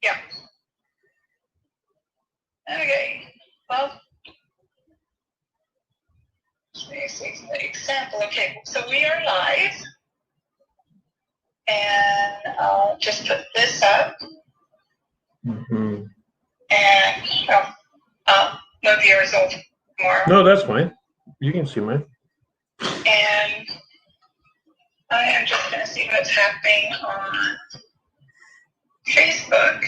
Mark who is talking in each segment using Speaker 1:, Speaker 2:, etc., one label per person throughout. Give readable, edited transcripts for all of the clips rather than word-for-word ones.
Speaker 1: Yeah. Okay. Well, this is the example. Okay, so we are live. And I'll just put this up.
Speaker 2: Mm-hmm.
Speaker 1: And move yours over more.
Speaker 2: No, that's fine. You can see mine.
Speaker 1: And I am just going to see what's happening on Facebook.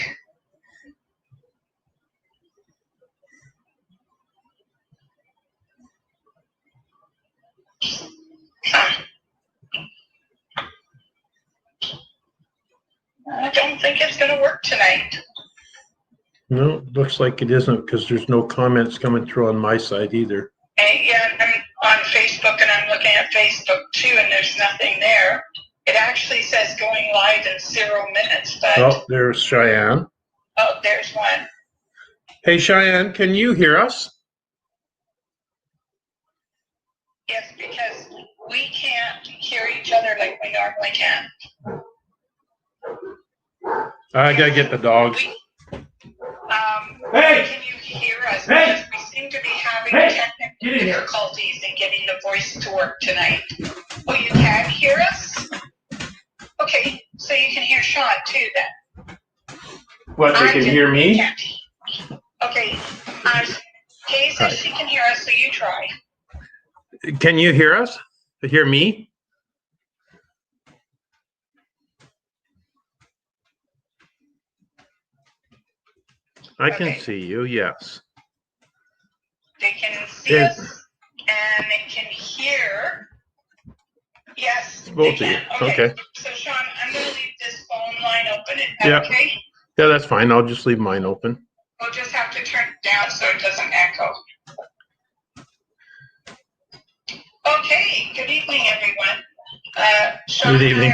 Speaker 1: I don't think it's going to work tonight.
Speaker 2: No, looks like it isn't because there's no comments coming through on my side either.
Speaker 1: Yeah, I'm on Facebook and I'm looking at Facebook too, and there's nothing there. It actually says going live in 0 minutes, but...
Speaker 2: Oh, there's Cheyenne.
Speaker 1: Oh, there's one.
Speaker 2: Hey, Cheyenne, can you hear us?
Speaker 1: Yes, because we can't hear each other like we normally can.
Speaker 2: I gotta get the dogs.
Speaker 1: Hey! Can you hear us? Hey! Because we seem to be having technical difficulties in getting the voice to work tonight. Oh, you can hear us? Okay, so you can hear Sean too then.
Speaker 2: What, they can hear me?
Speaker 1: Okay, Kay says she can hear us, so you try.
Speaker 2: Can you hear us? Hear me? I can see you, yes.
Speaker 1: They can see us and they can hear. Yes,
Speaker 2: both of you. Okay.
Speaker 1: So Sean, I'm going to leave this phone line open. Is that okay?
Speaker 2: Yeah, that's fine. I'll just leave mine open.
Speaker 1: We'll just have to turn it down so it doesn't echo. Okay, good evening, everyone. Sean
Speaker 2: Good evening.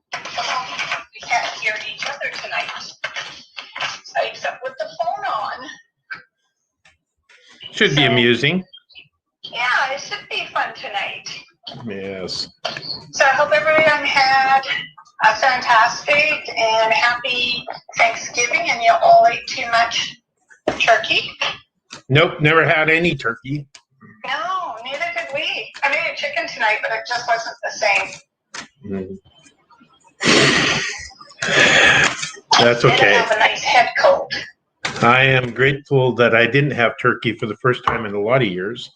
Speaker 1: We can't hear each other tonight, except with the phone on.
Speaker 2: Should be amusing.
Speaker 1: Yeah, it should be fun tonight.
Speaker 2: Yes.
Speaker 1: So I hope everyone had a fantastic and happy Thanksgiving and you all ate too much turkey.
Speaker 2: Nope, never had any turkey.
Speaker 1: No, neither did we. I made a chicken tonight, but it just wasn't the same.
Speaker 2: That's okay.
Speaker 1: I have a nice head cold.
Speaker 2: I am grateful that I didn't have turkey for the first time in a lot of years.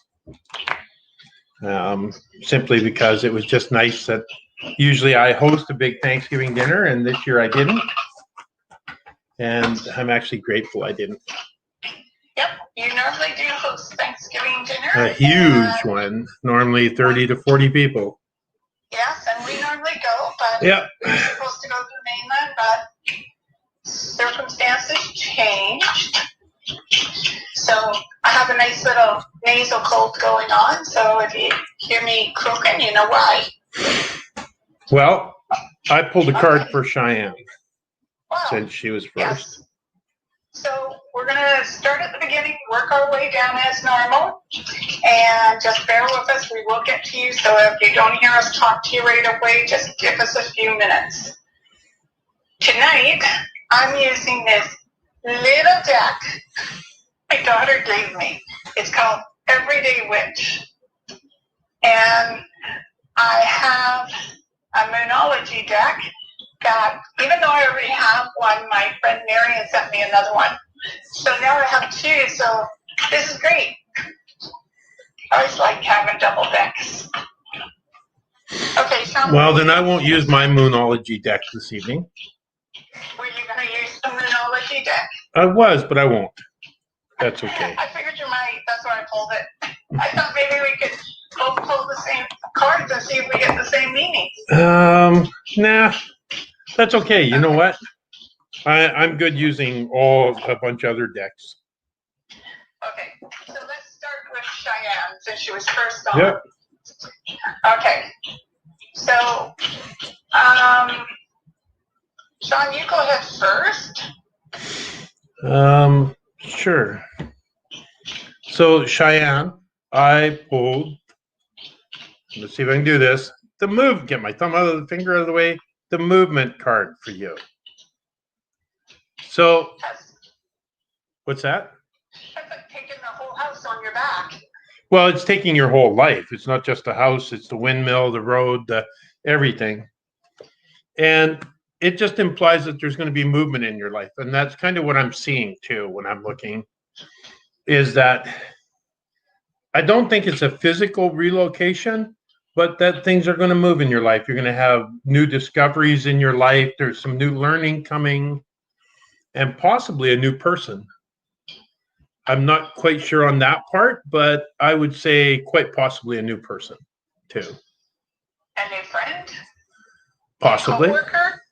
Speaker 2: Simply because it was just nice that usually I host a big Thanksgiving dinner, and this year I didn't. And I'm actually grateful I didn't.
Speaker 1: Yep, you normally do host Thanksgiving dinner.
Speaker 2: A huge one, normally 30 to 40 people.
Speaker 1: Yes, and we normally go, but
Speaker 2: yeah.
Speaker 1: we're supposed to go to the mainland, but circumstances changed. So I have a nice little nasal cold going on, so if you hear me croaking, you know why.
Speaker 2: Well, I pulled a card for Cheyenne since she was first.
Speaker 1: Yes. So we're going to start at the beginning, work our way down as normal, and just bear with us. We will get to you, so if you don't hear us talk to you right away, just give us a few minutes. Tonight, I'm using this little deck my daughter gave me. It's called Everyday Witch. And I have a Moonology deck that, even though I already have one, my friend Marion sent me another one. So now I have two, so this is great. I always like having double decks. Okay, Sean.
Speaker 2: Well, then I won't use my Moonology deck this evening.
Speaker 1: Were you going to use the Moonology deck?
Speaker 2: I was, but I won't. That's okay.
Speaker 1: I figured you might. That's why I pulled it. I thought maybe we could both pull the same cards and see if we get the same meaning.
Speaker 2: Nah. That's okay. You know what? I'm good using a bunch of other decks.
Speaker 1: Okay. So let's start with Cheyenne since she was first on.
Speaker 2: Yep.
Speaker 1: Okay. So, Sean, you go ahead first.
Speaker 2: Sure. So, Cheyenne, I pulled, let's see if I can do this, get my thumb out of the finger out of the way, the movement card for you. So, what's that?
Speaker 1: That's like taking the whole house on your back.
Speaker 2: Well, it's taking your whole life. It's not just the house, it's the windmill, the road, the everything. And it just implies that there's going to be movement in your life. And that's kind of what I'm seeing too when I'm looking, is that I don't think it's a physical relocation, but that things are going to move in your life. You're going to have new discoveries in your life. There's some new learning coming, and possibly a new person. I'm not quite sure on that part, but I would say quite possibly a new person too.
Speaker 1: A new friend?
Speaker 2: Possibly.
Speaker 1: A coworker?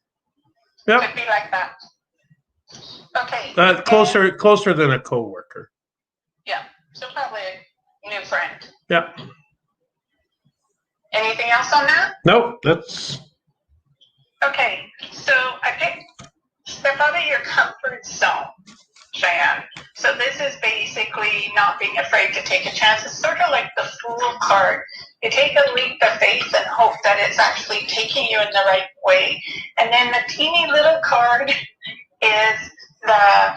Speaker 2: Yep.
Speaker 1: Could be like that. Okay.
Speaker 2: Closer than a coworker.
Speaker 1: Yeah. So probably a new friend.
Speaker 2: Yep.
Speaker 1: Anything else on that?
Speaker 2: Nope, that's...
Speaker 1: Okay. So I picked step out of your comfort zone, Shean. So this is basically not being afraid to take a chance. It's sort of like the Fool card. You take a leap of faith and hope that it's actually taking you in the right way. And then the teeny little card is the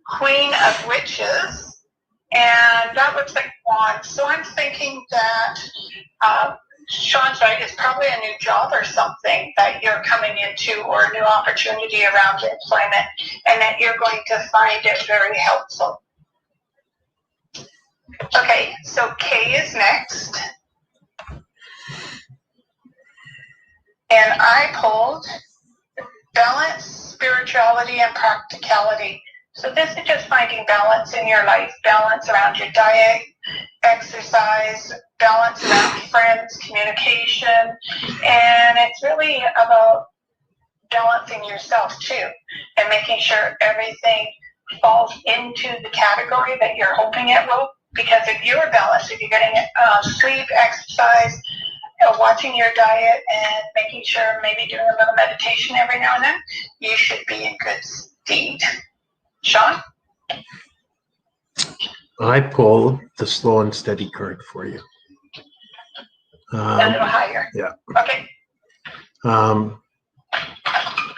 Speaker 1: Queen of Witches. And that looks like wands. So I'm thinking that Sean's right, it's probably a new job or something that you're coming into, or a new opportunity around employment, and that you're going to find it very helpful. Okay, so K is next. And I pulled balance, spirituality, and practicality. So this is just finding balance in your life, balance around your diet, exercise, balance around friends, communication, and it's really about balancing yourself too, and making sure everything falls into the category that you're hoping it will. Because if you're balanced, if you're getting sleep, exercise, watching your diet, and making sure maybe doing a little meditation every now and then, you should be in good stead. Sean?
Speaker 2: I pulled the slow and steady card for you.
Speaker 1: A little higher.
Speaker 2: Yeah.
Speaker 1: Okay.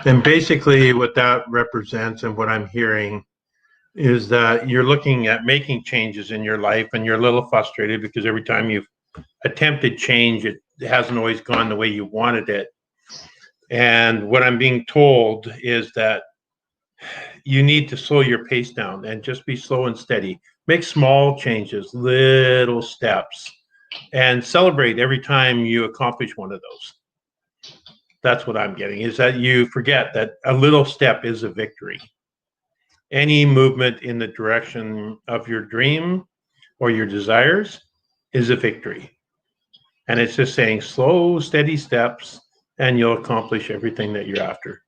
Speaker 2: And basically what that represents and what I'm hearing is that you're looking at making changes in your life, and you're a little frustrated because every time you've attempted change, it hasn't always gone the way you wanted it. And what I'm being told is that you need to slow your pace down and just be slow and steady. Make small changes, little steps, and celebrate every time you accomplish one of those. That's what I'm getting, is that you forget that a little step is a victory. Any movement in the direction of your dream or your desires is a victory. And it's just saying slow, steady steps, and you'll accomplish everything that you're after.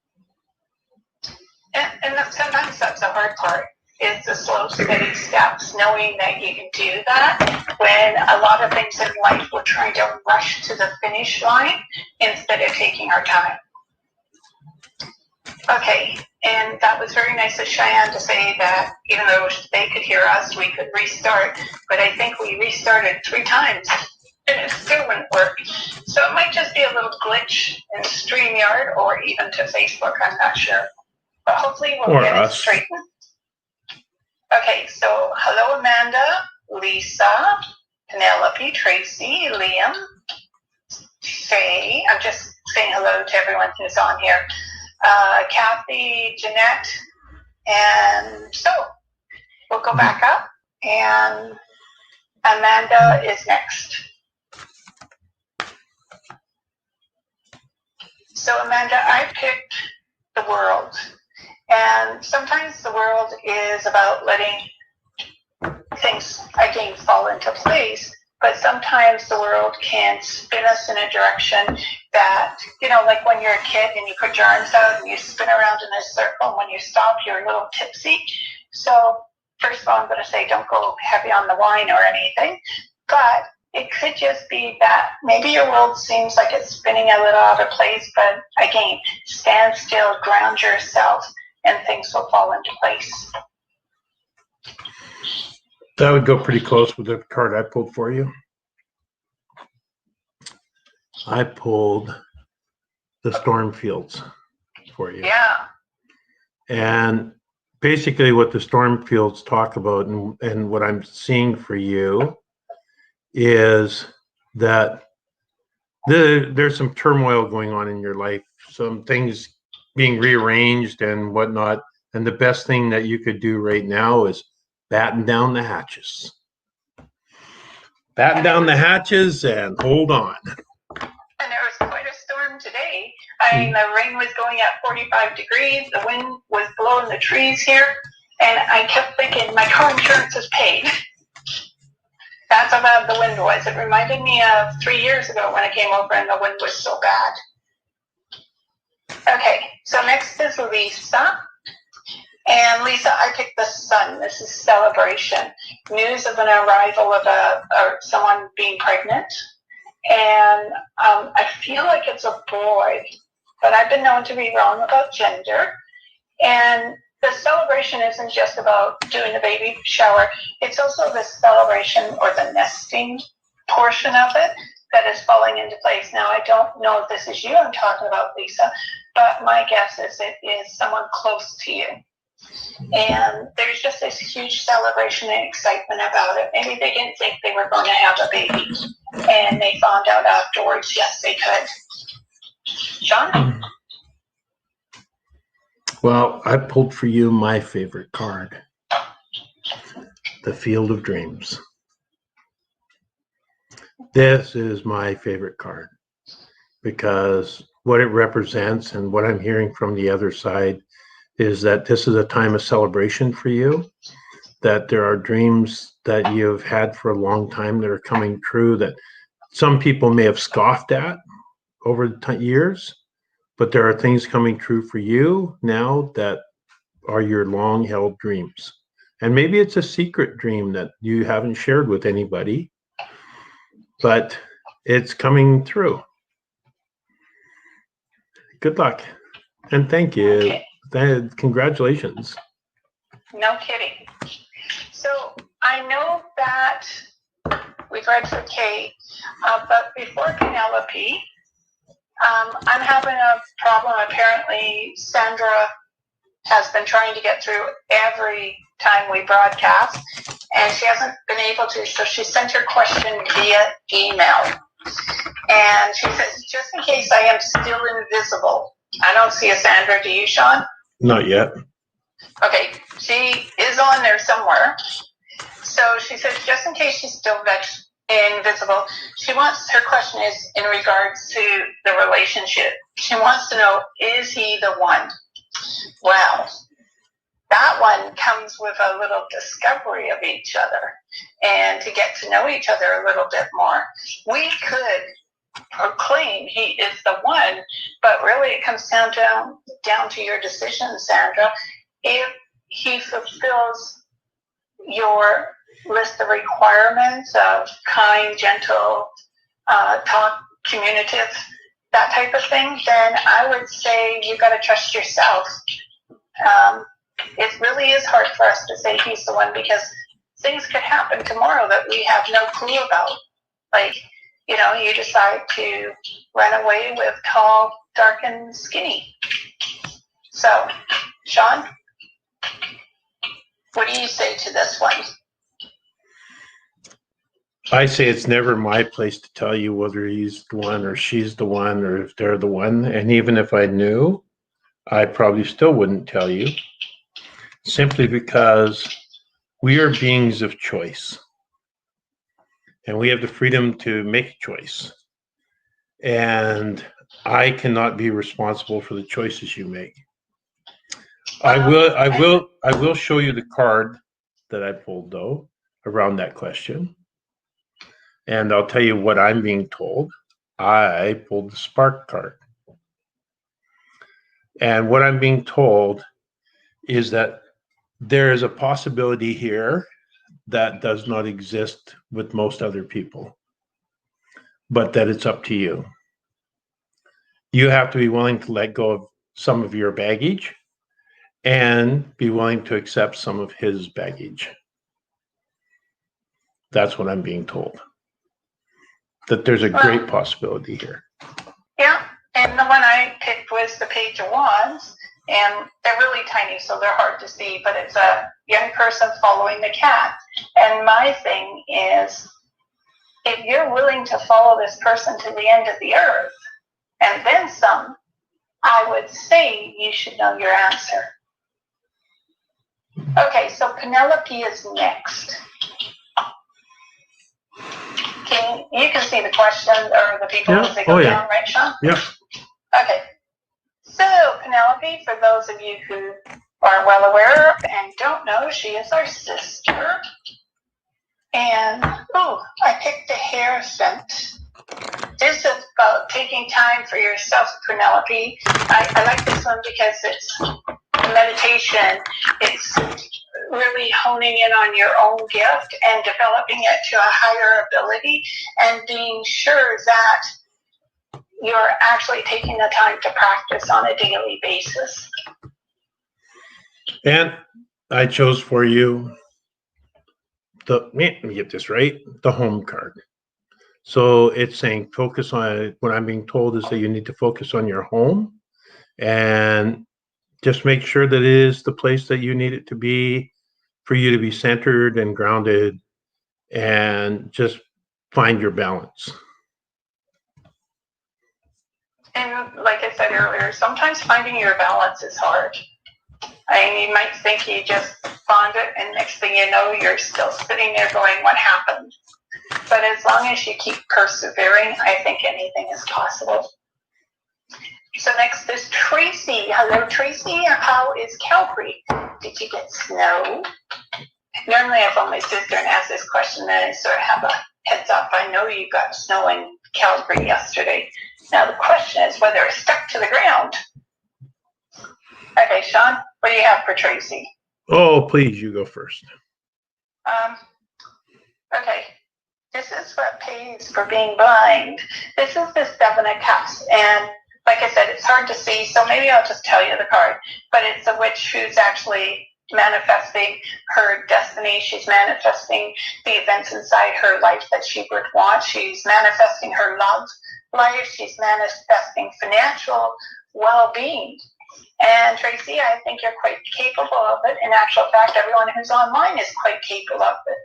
Speaker 1: And sometimes that's the hard part, is the slow, steady steps, knowing that you can do that when a lot of things in life we're trying to rush to the finish line instead of taking our time. Okay, and that was very nice of Cheyenne to say that even though they could hear us, we could restart, but I think we restarted 3 times and it still wouldn't work. So it might just be a little glitch in StreamYard or even to Facebook, I'm not sure. But hopefully we'll get it straightened. Okay, so hello Amanda, Lisa, Penelope, Tracy, Liam, Faye. I'm just saying hello to everyone who's on here. Kathy, Jeanette, and so we'll go back up, and Amanda is next. So Amanda, I picked the world. And sometimes the world is about letting things, again, fall into place. But sometimes the world can spin us in a direction that, like when you're a kid and you put your arms out and you spin around in a circle, and when you stop, you're a little tipsy. So first of all, I'm going to say don't go heavy on the wine or anything. But it could just be that maybe your world seems like it's spinning a little out of place. But again, stand still, ground yourself, and things will fall into place.
Speaker 2: That would go pretty close with the card I pulled for you. I pulled the storm fields for you.
Speaker 1: Yeah.
Speaker 2: And basically what the storm fields talk about and what I'm seeing for you is that there's some turmoil going on in your life, some things being rearranged and whatnot. And the best thing that you could do right now is batten down the hatches. Batten down the hatches and hold on.
Speaker 1: And there was quite a storm today. I mean, the rain was going at 45 degrees. The wind was blowing the trees here. And I kept thinking, my car insurance is paid. That's how bad the wind was. It reminded me of 3 years ago when I came over and the wind was so bad. Okay, so next is Lisa. And Lisa, I picked the sun. This is celebration. News of an arrival of someone being pregnant. And I feel like it's a boy, but I've been known to be wrong about gender. And the celebration isn't just about doing the baby shower. It's also the celebration or the nesting portion of it that is falling into place. Now, I don't know if this is you I'm talking about, Lisa, but my guess is it is someone close to you. And there's just this huge celebration and excitement about it. Maybe they didn't think they were going to have a baby, and they found out afterwards, yes, they could. Sean?
Speaker 2: Well, I pulled for you my favorite card, the Field of Dreams. This is my favorite card because what it represents and what I'm hearing from the other side is that this is a time of celebration for you, that there are dreams that you've had for a long time that are coming true that some people may have scoffed at over the years, but there are things coming true for you now that are your long-held dreams. And maybe it's a secret dream that you haven't shared with anybody, but it's coming through. Good luck. And thank you.
Speaker 1: Okay.
Speaker 2: Congratulations.
Speaker 1: No kidding. So I know that we've read for Kate, but before Penelope, I'm having a problem. Apparently, Sandra has been trying to get through every time we broadcast, and she hasn't been able to, so she sent her question via email. And she says, just in case I am still invisible. I don't see a Sandra. Do you, Sean?
Speaker 2: Not yet.
Speaker 1: Okay, she is on there somewhere. So she says, just in case she's still invisible, her question is in regards to the relationship. She wants to know, is he the one? Well, that one comes with a little discovery of each other and to get to know each other a little bit more. We could proclaim he is the one, but really it comes down to your decision, Sandra. If he fulfills your list of requirements of kind, gentle, talk, communicative, that type of thing, then I would say you got to trust yourself. It really is hard for us to say he's the one because things could happen tomorrow that we have no clue about. Like, you decide to run away with tall, dark, and skinny. So, Sean, what do you say to this one?
Speaker 2: I say it's never my place to tell you whether he's the one or she's the one or if they're the one. And even if I knew, I probably still wouldn't tell you, simply because we are beings of choice. And we have the freedom to make a choice. And I cannot be responsible for the choices you make. I will show you the card that I pulled, though, around that question. And I'll tell you what I'm being told. I pulled the spark card. And what I'm being told is that there is a possibility here that does not exist with most other people, but that it's up to you. You have to be willing to let go of some of your baggage and be willing to accept some of his baggage. That's what I'm being told. That there's a great possibility here.
Speaker 1: Yeah, And the one I picked was the Page of Wands, and they're really tiny, so they're hard to see, but it's a young person following the cat. And my thing is, if you're willing to follow this person to the end of the earth, and then some, I would say you should know your answer. Okay, so Penelope is next. You can see the question or the people as they go down, right, Sean?
Speaker 2: Yeah.
Speaker 1: Okay. So Penelope, for those of you who are well aware and don't know, she is our sister. And, I picked a hierophant. This is about taking time for yourself, Penelope. I like this one because it's meditation. It's really honing in on your own gift and developing it to a higher ability and being sure that you're actually taking the time to practice on a daily basis.
Speaker 2: And I chose for you let me get this right, the home card. So it's saying focus on, what I'm being told is that you need to focus on your home and just make sure that it is the place that you need it to be for you to be centered and grounded and just find your balance.
Speaker 1: And like I said earlier, sometimes finding your balance is hard. I mean, you might think you just found it, and next thing you know, you're still sitting there going, what happened? But as long as you keep persevering, I think anything is possible. So next is Tracy. Hello, Tracy. How is Calgary? Did you get snow? Normally I phone my sister and ask this question, and I sort of have a heads up. I know you got snow in Calgary yesterday. Now the question is whether it stuck to the ground. Okay, Sean, what do you have for Tracy?
Speaker 2: Oh, please, you go first.
Speaker 1: Okay. This is what pays for being blind. This is the Seven of Cups. And like I said, it's hard to see, so maybe I'll just tell you the card. But it's a witch who's actually manifesting her destiny. She's manifesting the events inside her life that she would want. She's manifesting her love life. She's manifesting financial well-being. And Tracy, I think you're quite capable of it. In actual fact, everyone who's online is quite capable of it.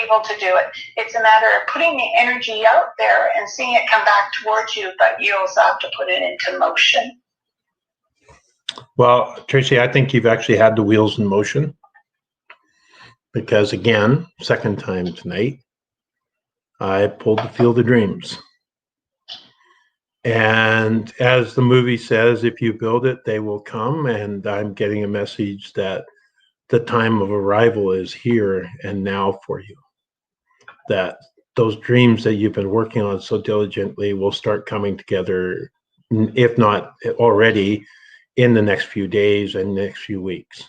Speaker 1: Able to do it. It's a matter of putting the energy out there and seeing it come back towards you, but you also have to put it into motion.
Speaker 2: Well, Tracy, I think you've actually had the wheels in motion because, again, second time tonight, I pulled the Field of Dreams. And as the movie says, if you build it, they will come. And I'm getting a message that the time of arrival is here and now for you. That those dreams that you've been working on so diligently will start coming together, if not already, in the next few days and next few weeks.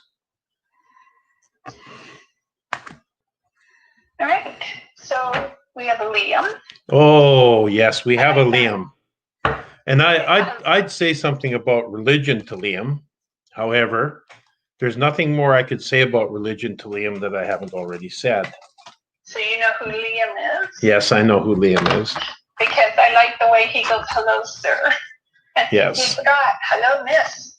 Speaker 1: All right. So we have a Liam.
Speaker 2: Oh, yes, we have a Liam. And I'd say something about religion to Liam. However, there's nothing more I could say about religion to Liam that I haven't already said.
Speaker 1: So you know who Liam is?
Speaker 2: Yes, I know who Liam is.
Speaker 1: Because I like the way he goes, hello, sir.
Speaker 2: Yes.
Speaker 1: He forgot, hello, miss.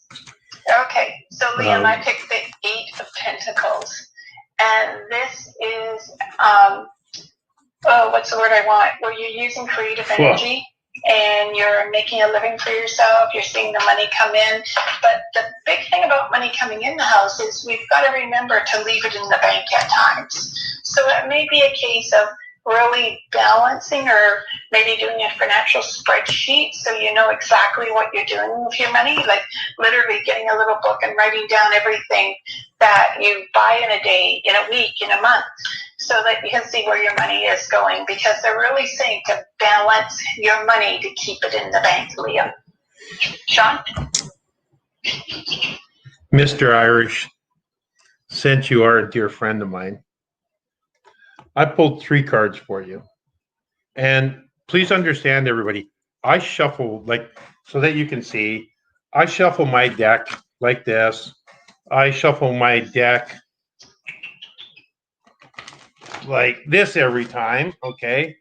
Speaker 1: Okay, so Liam, I picked the Eight of Pentacles. And this is, what's the word I want? Where you're using creative energy. And you're making a living for yourself, you're seeing the money come in. But the big thing about money coming in the house is we've got to remember to leave it in the bank at times. So it may be a case of really balancing or maybe doing a financial spreadsheet so you know exactly what you're doing with your money, like literally getting a little book and writing down everything that you buy in a day, in a week, in a month, so that you can see where your money is going, because they're really saying to balance your money to keep it in the bank, Liam. Sean?
Speaker 2: Mr. Irish, since you are a dear friend of mine, I pulled 3 cards for you. And please understand, everybody, I shuffle, like, so that you can see, I shuffle my deck like this. I shuffle my deck like this every time, okay?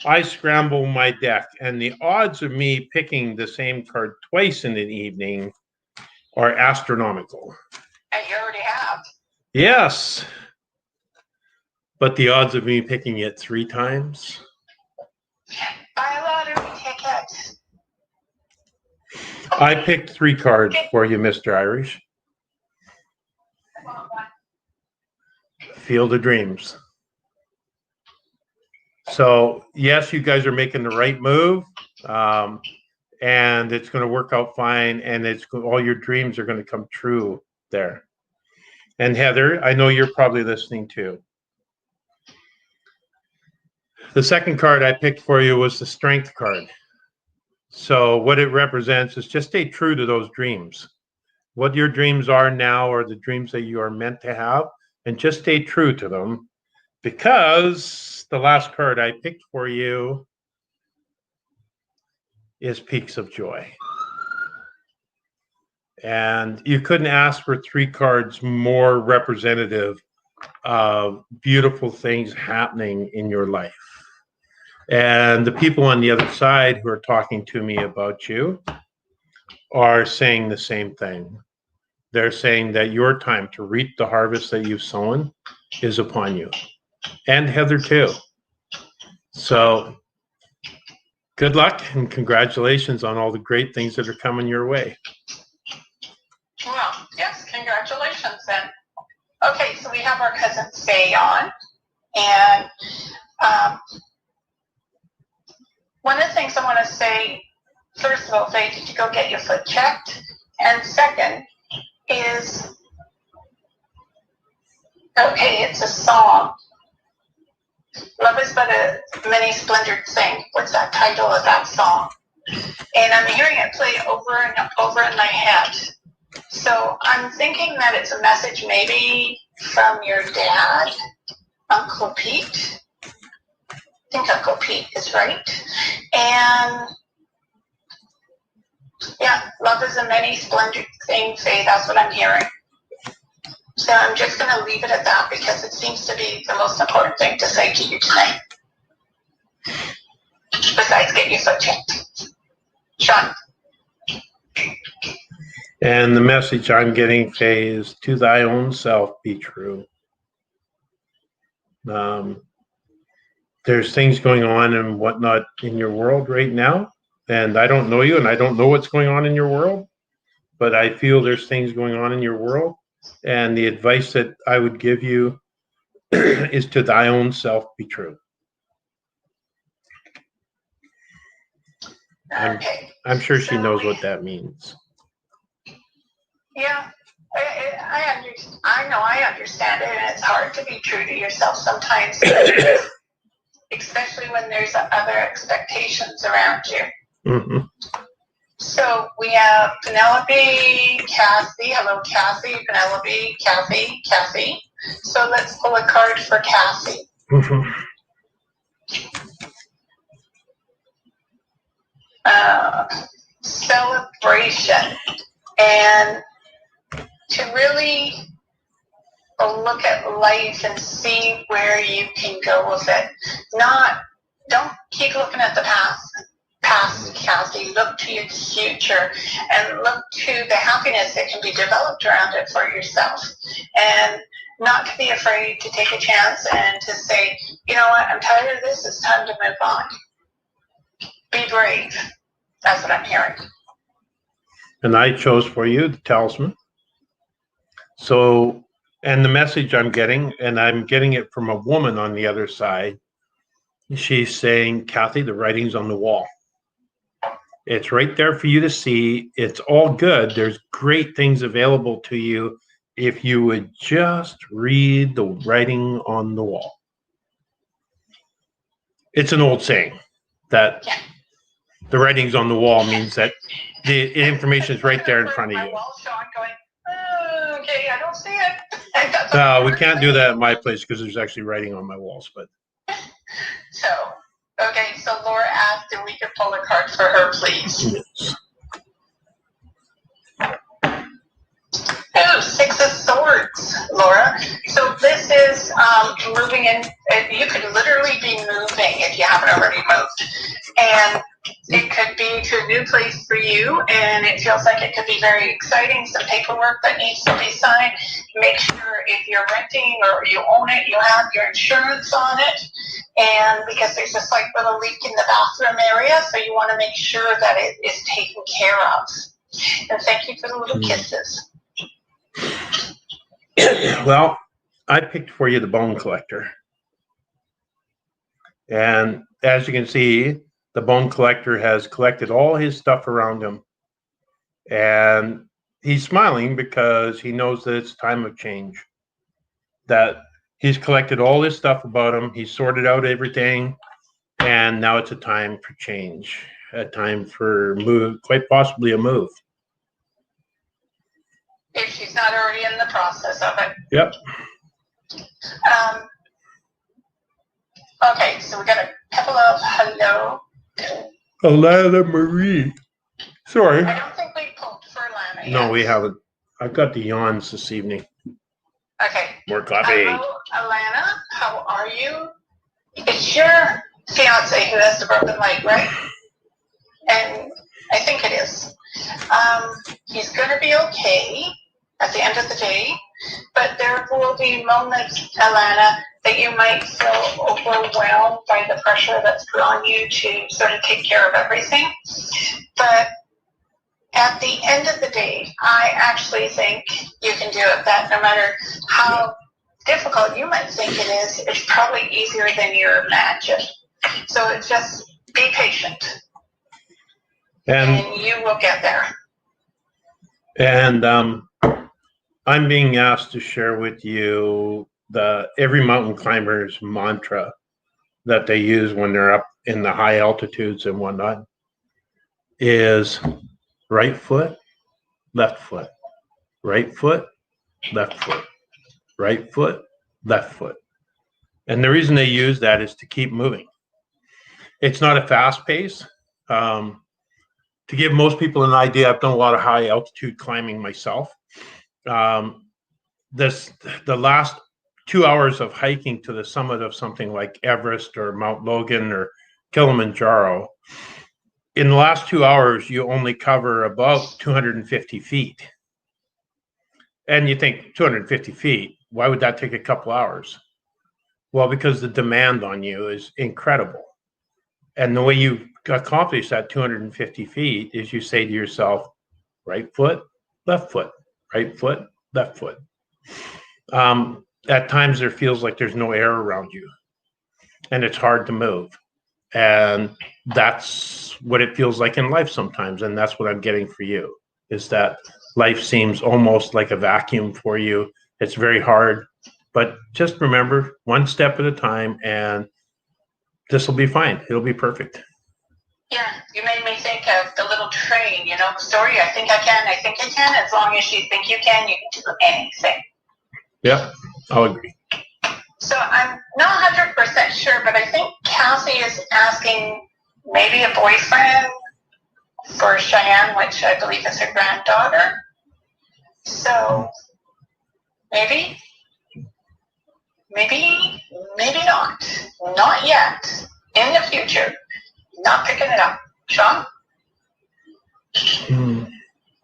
Speaker 2: I scramble my deck, and the odds of me picking the same card twice in an evening are astronomical.
Speaker 1: And you already have.
Speaker 2: Yes. But the odds of me picking it 3 times?
Speaker 1: Buy a lottery ticket.
Speaker 2: I picked 3 cards for you, Mr. Irish. Field of Dreams. So, yes, you guys are making the right move, and it's going to work out fine, and all your dreams are going to come true there. And Heather, I know you're probably listening too. The second card I picked for you was the Strength card. So what it represents is just stay true to those dreams. What your dreams are now are the dreams that you are meant to have, and just stay true to them, because the last card I picked for you is Peaks of Joy. And you couldn't ask for 3 cards more representative of beautiful things happening in your life. And the people on the other side who are talking to me about you are saying the same thing. They're saying that your time to reap the harvest that you've sown is upon you. And Heather too. So good luck and congratulations on all the great things that are coming your way.
Speaker 1: Well, yes, congratulations then. Okay, so we have our cousin Shean, and one of the things I want to say, first of all, Faye, did you go get your foot checked? And second is, okay, it's a song. Love is but a many splendored thing. What's that title of that song? And I'm hearing it play over and over in my head. So I'm thinking that it's a message maybe from your dad, Uncle Pete. I think Uncle Pete is right. And yeah, love is a many splendid thing, Faye. That's what I'm hearing. So I'm just going to leave it at that because it seems to be the most important thing to say to you tonight. Besides get your foot checked. Sean.
Speaker 2: And the message I'm getting, Faye, is to thy own self be true. There's things going on and whatnot in your world right now. And I don't know you and I don't know what's going on in your world, but I feel there's things going on in your world. And the advice that I would give you is to thy own self be true.
Speaker 1: Okay.
Speaker 2: I'm sure she knows what that means.
Speaker 1: Yeah, I understand it, and it's hard to be true to yourself sometimes, especially when there's other expectations around you.
Speaker 2: Mm-hmm.
Speaker 1: So we have Penelope, Kathy. Hello, Kathy, Penelope, Kathy. So let's pull a card for Kathy.
Speaker 2: Mm-hmm.
Speaker 1: Celebration. And to really look at life and see where you can go with it. Don't keep looking at the past, Kathy. Look to your future and look to the happiness that can be developed around it for yourself. And not to be afraid to take a chance and to say, you know what, I'm tired of this, it's time to move on. Be brave. That's what I'm hearing.
Speaker 2: And I chose for you the talisman. So, and the message I'm getting, and I'm getting it from a woman on the other side, she's saying, Kathy, the writing's on the wall. It's right there for you to see. It's all good. There's great things available to you if you would just read the writing on the wall. It's an old saying that the writing's on the wall means that the information is right there in front of you.
Speaker 1: So I'm going, okay, I don't see it.
Speaker 2: We can't do that at my place because there's actually writing on my walls. But
Speaker 1: so, okay, so Laura asked if we could pull a card for her, please.
Speaker 2: Yes.
Speaker 1: Oh, 6 of Swords, Laura. So this is moving in, you could literally be moving if you haven't already moved. And it could be to a new place for you, and it feels like it could be very exciting, some paperwork that needs to be signed. Make sure if you're renting or you own it, you have your insurance on it. And because there's a slight little leak in the bathroom area, so you want to make sure that it is taken care of. And thank you for the little kisses.
Speaker 2: Well, I picked for you the bone collector. And as you can see, the bone collector has collected all his stuff around him. And he's smiling because he knows that it's time of change. That he's collected all his stuff about him. He's sorted out everything. And now it's a time for change, a time for move, quite possibly a move.
Speaker 1: If she's not already in the process of it.
Speaker 2: Yep.
Speaker 1: Okay, so we got a couple of hello.
Speaker 2: Alana Marie. Sorry.
Speaker 1: I don't think we pulled for Alana yet.
Speaker 2: No, we haven't. I've got the yawns this evening.
Speaker 1: Okay.
Speaker 2: More coffee.
Speaker 1: Hello, Alana. How are you? It's your fiance who has the broken leg, right? And I think it is. He's going to be okay at the end of the day, but there will be moments, Alana, that you might feel overwhelmed by the pressure that's put on you to sort of take care of everything. But at the end of the day, I actually think you can do it. That no matter how difficult you might think it is, it's probably easier than you imagine. So it's just be patient, and you will get there.
Speaker 2: And I'm being asked to share with you every mountain climber's mantra that they use when they're up in the high altitudes and whatnot is right foot, left foot, right foot, left foot, right foot, left foot. And the reason they use that is to keep moving. It's not a fast pace. To give most people an idea, I've done a lot of high altitude climbing myself. The last 2 hours of hiking to the summit of something like Everest or Mount Logan or Kilimanjaro, in the last 2 hours, you only cover about 250 feet. And you think 250 feet, why would that take a couple hours? Well, because the demand on you is incredible. And the way you accomplish that 250 feet is you say to yourself, right foot, left foot, right foot, left foot. At times there feels like there's no air around you and it's hard to move. And that's what it feels like in life sometimes. And that's what I'm getting for you, is that life seems almost like a vacuum for you. It's very hard, but just remember, one step at a time, and this will be fine. It'll be perfect.
Speaker 1: Yeah, you made me think of the little train, story. I think I can. As long as you think you can do anything.
Speaker 2: Yep, I'll agree.
Speaker 1: So I'm not 100% sure, but I think Cassie is asking maybe a boyfriend for Cheyenne, which I believe is her granddaughter. So maybe not. Not yet. In the future. Not picking it up. Sean?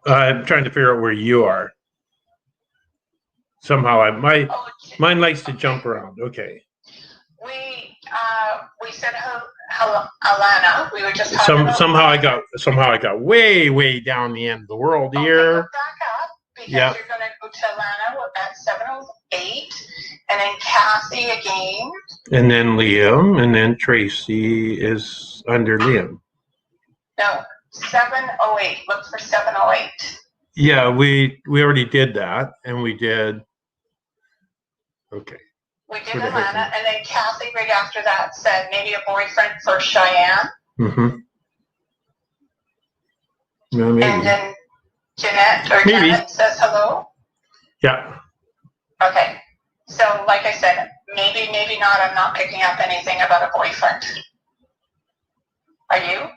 Speaker 2: I'm trying to figure out where you are. Somehow mine likes to jump around. Okay.
Speaker 1: We said hello, Alana. We were just talking about
Speaker 2: somehow I got way down the end of the world here.
Speaker 1: Go back up because you're going to go to Alana at 7:08, and then Cassie again.
Speaker 2: And then Liam, and then Tracy is under Liam.
Speaker 1: No, 7:08. Look for 7:08.
Speaker 2: Yeah, we already did that, and we did. Okay.
Speaker 1: We did Alana, and then Kathy right after that said maybe a boyfriend for Cheyenne.
Speaker 2: Mm-hmm. No, maybe.
Speaker 1: And then Janet says hello.
Speaker 2: Yeah.
Speaker 1: Okay. So like I said, maybe not. I'm not picking up anything about a boyfriend. Are you?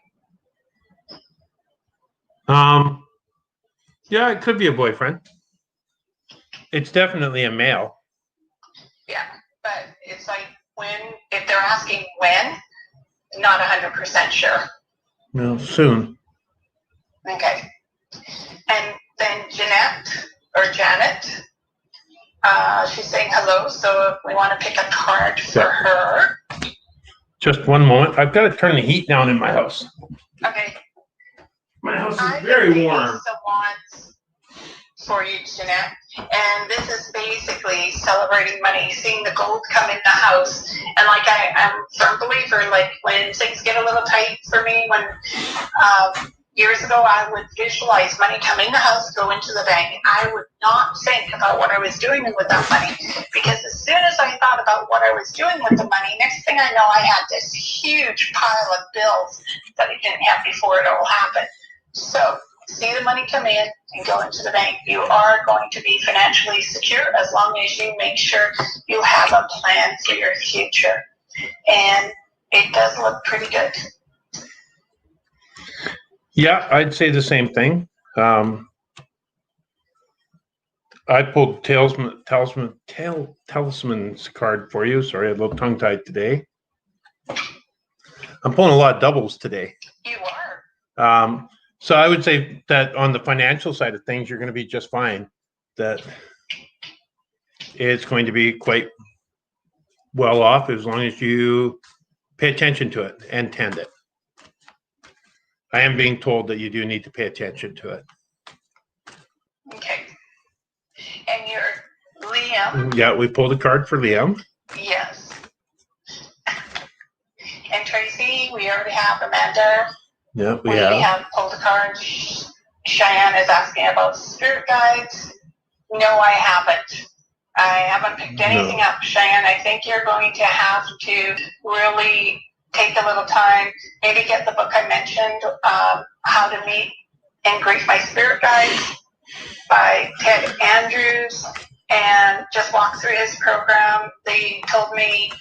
Speaker 2: Yeah, it could be a boyfriend. It's definitely a male.
Speaker 1: Yeah, but it's like if they're asking when, not 100% sure.
Speaker 2: No, soon.
Speaker 1: Okay. And then Janet, she's saying hello, so if we want to pick a card for her.
Speaker 2: Just one moment. I've got to turn the heat down in my house.
Speaker 1: Okay.
Speaker 2: My house is very warm.
Speaker 1: For you, Jeanette. And this is basically celebrating money, seeing the gold come in the house. And like I'm a firm believer, like when things get a little tight for me, when years ago I would visualize money come in the house, go into the bank. I would not think about what I was doing with that money, because as soon as I thought about what I was doing with the money, next thing I know I had this huge pile of bills that I didn't have before it all happened. So see the money come in and go into the bank. You are going to be financially secure as long as you make sure you have a plan for your future. And it does look pretty good.
Speaker 2: Yeah, I'd say the same thing. I pulled Talisman's card for you. Sorry, I'm a little tongue-tied today. I'm pulling a lot of doubles today.
Speaker 1: You are.
Speaker 2: So I would say that on the financial side of things, you're going to be just fine. That it's going to be quite well off as long as you pay attention to it and tend it. I am being told that you do need to pay attention to it.
Speaker 1: Okay. And you're Liam.
Speaker 2: Yeah, we pulled a card for Liam.
Speaker 1: Yes. And Tracy, we already have Amanda.
Speaker 2: Yeah, we
Speaker 1: have pulled a card. Cheyenne is asking about spirit guides. No, I haven't. I haven't picked anything up, Cheyenne. I think you're going to have to really take a little time, maybe get the book I mentioned, How to Meet and Greet My Spirit Guides by Ted Andrews, and just walk through his program. They told me,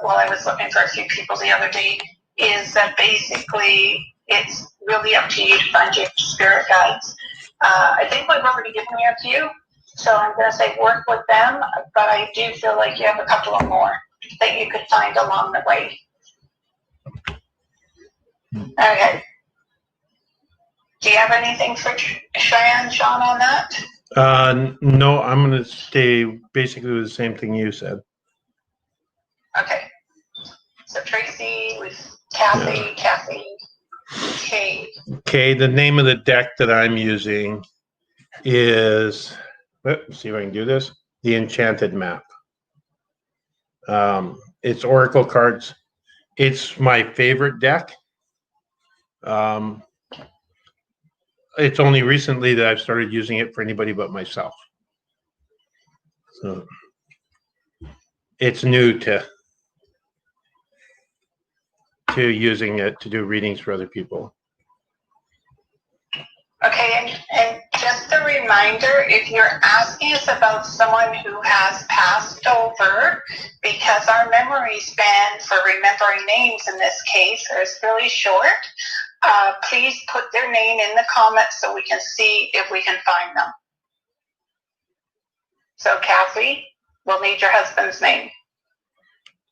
Speaker 1: while I was looking for a few people the other day, is that basically it's really up to you to find your spirit guides. I think we've already given you a few, so I'm going to say work with them, but I do feel like you have a couple of more that you could find along the way. Okay. Do you have anything for Cheyenne, Sean, on that?
Speaker 2: No, I'm going to stay basically with the same thing you said.
Speaker 1: Okay. So Tracy with Kathy, Kay.
Speaker 2: Okay, the name of the deck that I'm using is, let's see if I can do this, the Enchanted Map. It's Oracle cards. It's my favorite deck. It's only recently that I've started using it for anybody but myself. So it's new to using it to do readings for other people.
Speaker 1: Okay, and just a reminder, if you're asking us about someone who has passed over, because our memory span for remembering names in this case is really short, please put their name in the comments so we can see if we can find them. So Kathy, we'll need your husband's name.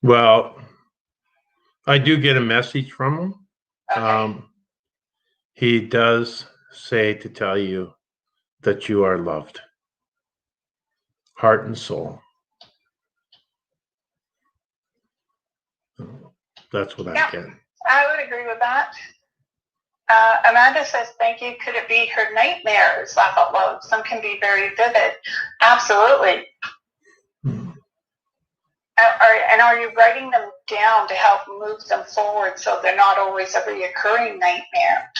Speaker 2: Well, I do get a message from him.
Speaker 1: Okay.
Speaker 2: He does say to tell you that you are loved, heart and soul. That's what I get.
Speaker 1: I would agree with that. Amanda says, thank you. Could it be her nightmares? Laugh out loud. Some can be very vivid. Absolutely. Are you writing them down to help move them forward so they're not always a reoccurring nightmare?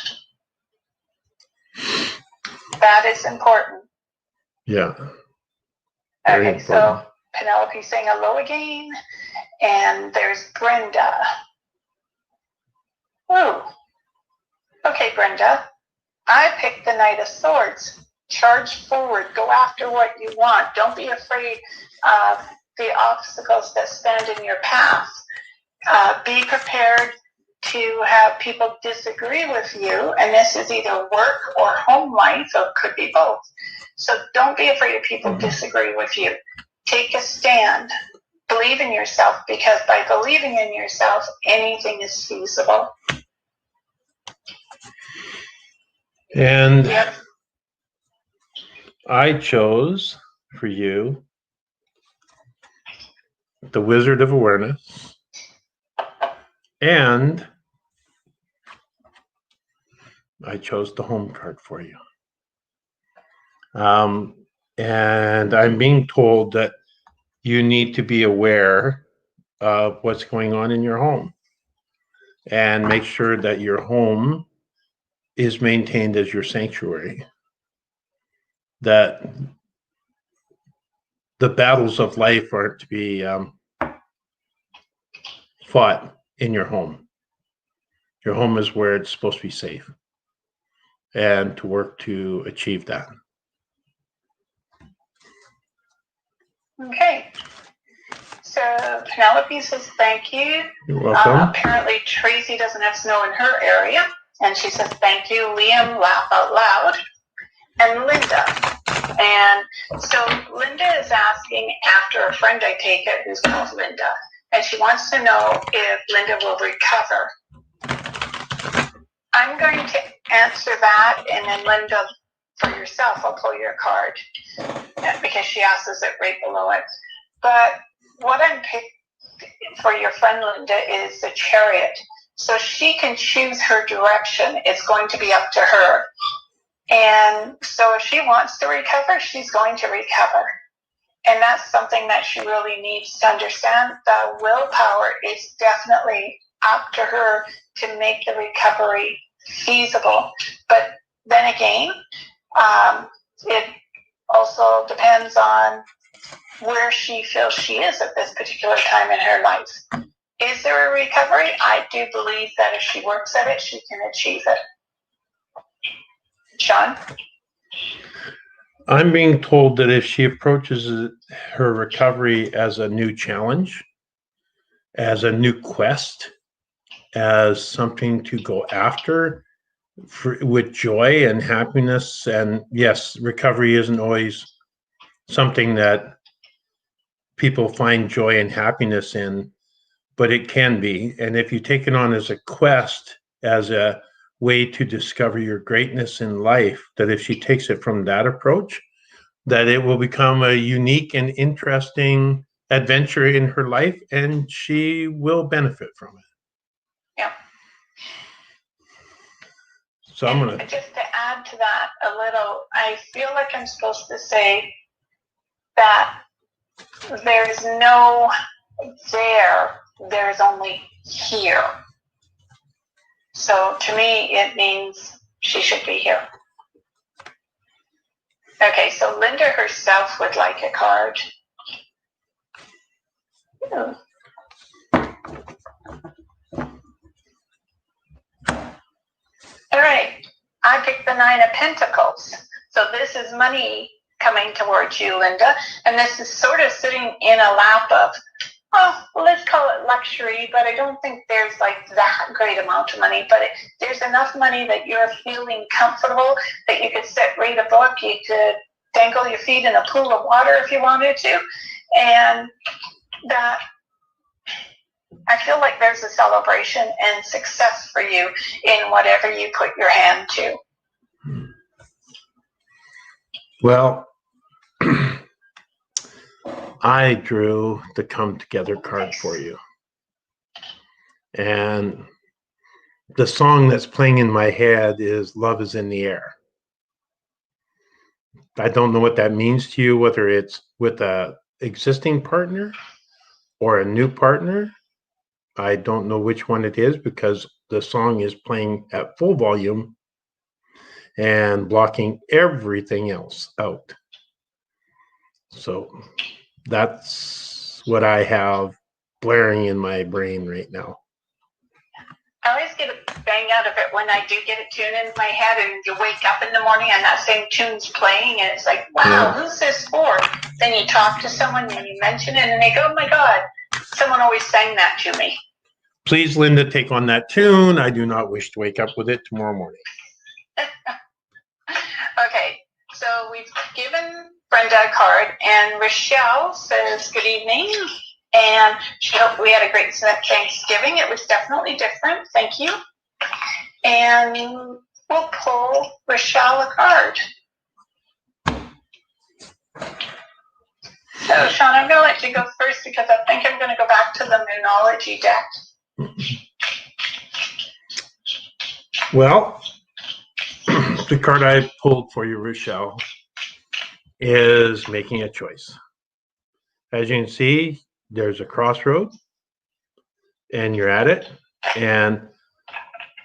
Speaker 1: That is important.
Speaker 2: Yeah.
Speaker 1: Okay, so Penelope's saying hello again. And there's Brenda. Ooh. Okay, Brenda. I picked the Knight of Swords. Charge forward. Go after what you want. Don't be afraid of the obstacles that stand in your path. Be prepared to have people disagree with you, and this is either work or home life, so it could be both. So don't be afraid of people disagree with you. Take a stand. believe in yourself, because by believing in yourself, anything is feasible.
Speaker 2: And
Speaker 1: Yep.
Speaker 2: I chose for you the Wizard of Awareness, and I chose the Home card for you. And I'm being told that you need to be aware of what's going on in your home and make sure that your home is maintained as your sanctuary, that the battles of life are to be fought in your home. Your home is where it's supposed to be safe, and to work to achieve that.
Speaker 1: Okay. So Penelope says thank you.
Speaker 2: You're welcome.
Speaker 1: Apparently Tracy doesn't have snow in her area, and she says thank you. Liam, laugh out loud. And Linda. And so Linda is asking after a friend, I take it, who's called Linda, and she wants to know if Linda will recover. I'm going to answer that, and then Linda, for yourself, I'll pull your card because she asks it right below it. But what I'm picking for your friend Linda is the Chariot. So she can choose her direction. It's going to be up to her. And so if she wants to recover, she's going to recover. And that's something that she really needs to understand. The willpower is definitely up to her to make the recovery feasible. But then again, it also depends on where she feels she is at this particular time in her life. Is there a recovery? I do believe that if she works at it, she can achieve it. Sean?
Speaker 2: I'm being told that if she approaches her recovery as a new challenge, as a new quest, as something to go after with joy and happiness, and yes, recovery isn't always something that people find joy and happiness in, but it can be. And if you take it on as a quest, as a way to discover your greatness in life, that if she takes it from that approach, that it will become a unique and interesting adventure in her life, and she will benefit from it.
Speaker 1: Yeah.
Speaker 2: So I'm going to...
Speaker 1: Just to add to that a little, I feel like I'm supposed to say that there's no there's only here. So to me, it means she should be here. Okay, so Linda herself would like a card. All right, I picked the Nine of Pentacles. So this is money coming towards you, Linda, and this is sort of sitting in a lap of, let's call it luxury, but I don't think there's like that great amount of money, but there's enough money that you're feeling comfortable that you could sit, read a book, you could dangle your feet in a pool of water if you wanted to, and that I feel like there's a celebration and success for you in whatever you put your hand to.
Speaker 2: Well, I drew the Come Together card for you. And the song that's playing in my head is Love is in the Air. I don't know what that means to you, whether it's with a existing partner or a new partner. I don't know which one it is because the song is playing at full volume and blocking everything else out. So that's what I have blaring in my brain right now.
Speaker 1: I always get a bang out of it when I do get a tune in my head and you wake up in the morning and that same tune's playing and it's like, wow, who's this for? Then you talk to someone and you mention it and they go, oh my God, someone always sang that to me.
Speaker 2: Please, Linda, take on that tune. I do not wish to wake up with it tomorrow morning.
Speaker 1: Okay, so we've given Brenda a card and Rochelle says, good evening. And she hoped we had a great Thanksgiving. It was definitely different. Thank you. And we'll pull Rochelle a card. So, Shean, I'm going to let you go first because I think I'm going to go back to the Moonology deck.
Speaker 2: Well, the card I pulled for you, Rochelle, is making a choice. As you can see, there's a crossroad, and you're at it. And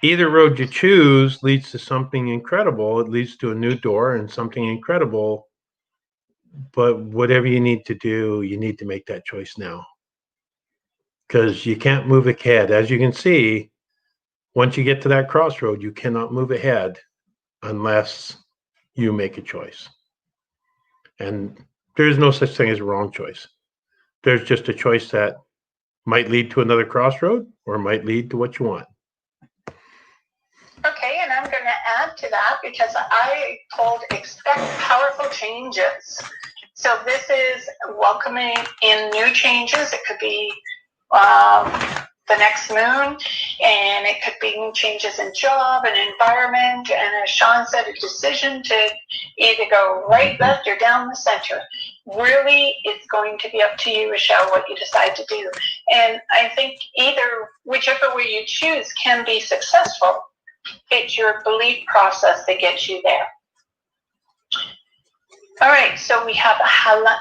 Speaker 2: either road you choose leads to something incredible. It leads to a new door and something incredible. But whatever you need to do, you need to make that choice now. Because you can't move ahead. As you can see, once you get to that crossroad, you cannot move ahead unless you make a choice. And there's no such thing as a wrong choice. There's just a choice that might lead to another crossroad or might lead to what you want.
Speaker 1: Okay, and I'm going to add to that because I pulled expect powerful changes. So this is welcoming in new changes. It could be the next moon, and it could be changes in job and environment, and as Shean said, a decision to either go right, left, or down the center. Really, it's going to be up to you, Rochelle, what you decide to do. And I think whichever way you choose can be successful. It's your belief process that gets you there. All right, so we have Helena.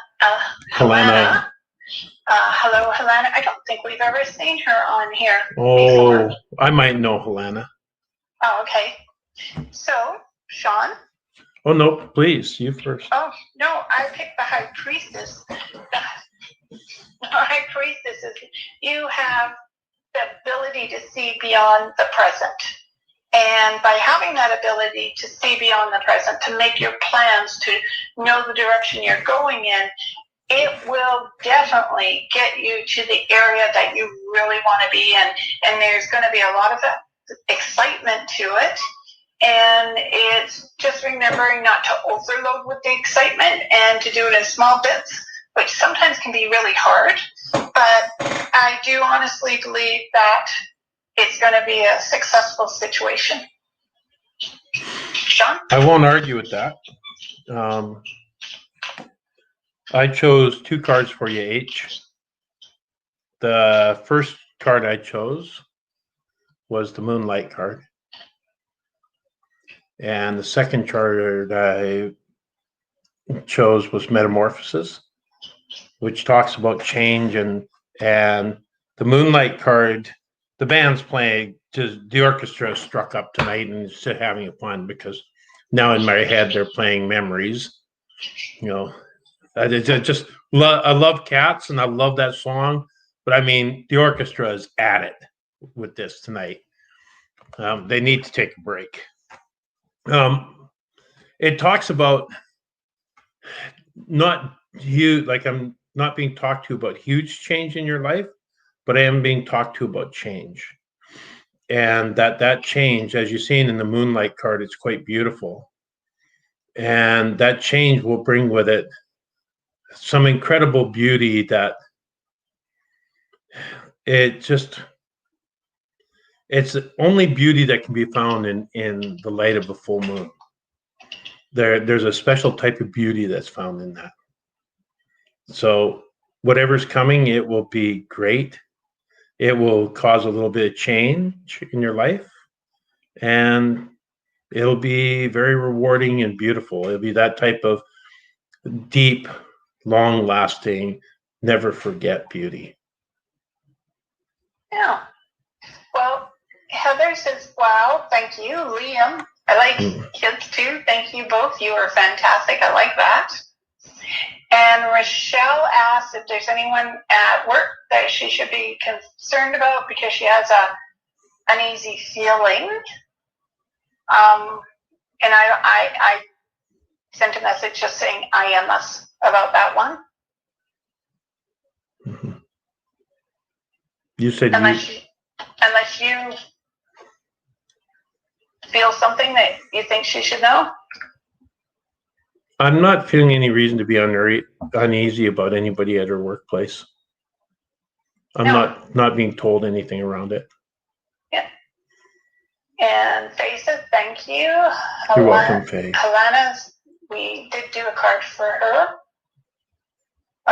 Speaker 1: Hello, Helena. I don't think we've ever seen her on here before.
Speaker 2: I might know Helena.
Speaker 1: Oh, okay. So, Shean?
Speaker 2: Oh, no, please, you first.
Speaker 1: Oh, no, I picked the High Priestess. The High Priestess is you have the ability to see beyond the present. And by having that ability to see beyond the present, to make your plans, to know the direction you're going in, it will definitely get you to the area that you really want to be in. And there's going to be a lot of excitement to it. And it's just remembering not to overload with the excitement and to do it in small bits, which sometimes can be really hard. But I do honestly believe that it's going to be a successful situation. Shean?
Speaker 2: I won't argue with that. I chose 2 cards for you each. The first card I chose was the Moonlight card. And the second card I chose was Metamorphosis, which talks about change. And the Moonlight card, the band's playing, the orchestra struck up tonight and is having fun because now in my head they're playing Memories. You know, I love Cats and I love that song, but I mean the orchestra is at it with this tonight. They need to take a break. It talks about I'm not being talked to about huge change in your life, but I am being talked to about change. And that change, as you've seen in the Moonlight card, it's quite beautiful. And that change will bring with it some incredible beauty that it's the only beauty that can be found in the light of a full moon. There's a special type of beauty that's found in that. So whatever's coming, it will be great. It will cause a little bit of change in your life, and it'll be very rewarding and beautiful. It'll be that type of deep, long-lasting, never forget beauty.
Speaker 1: Yeah. Well, Heather says, wow, thank you. Liam, I like kids too. Thank you both. You are fantastic. I like that. And Rochelle asks if there's anyone at work that she should be concerned about because she has an uneasy feeling. And I sent a message just saying IMS about that one.
Speaker 2: Mm-hmm. You said
Speaker 1: unless you feel something that you think she should know.
Speaker 2: I'm not feeling any reason to be uneasy about anybody at her workplace. I'm not being told anything around it.
Speaker 1: Yeah. And Faye says thank you.
Speaker 2: You're welcome, Faye.
Speaker 1: Helena, we did do a card for her.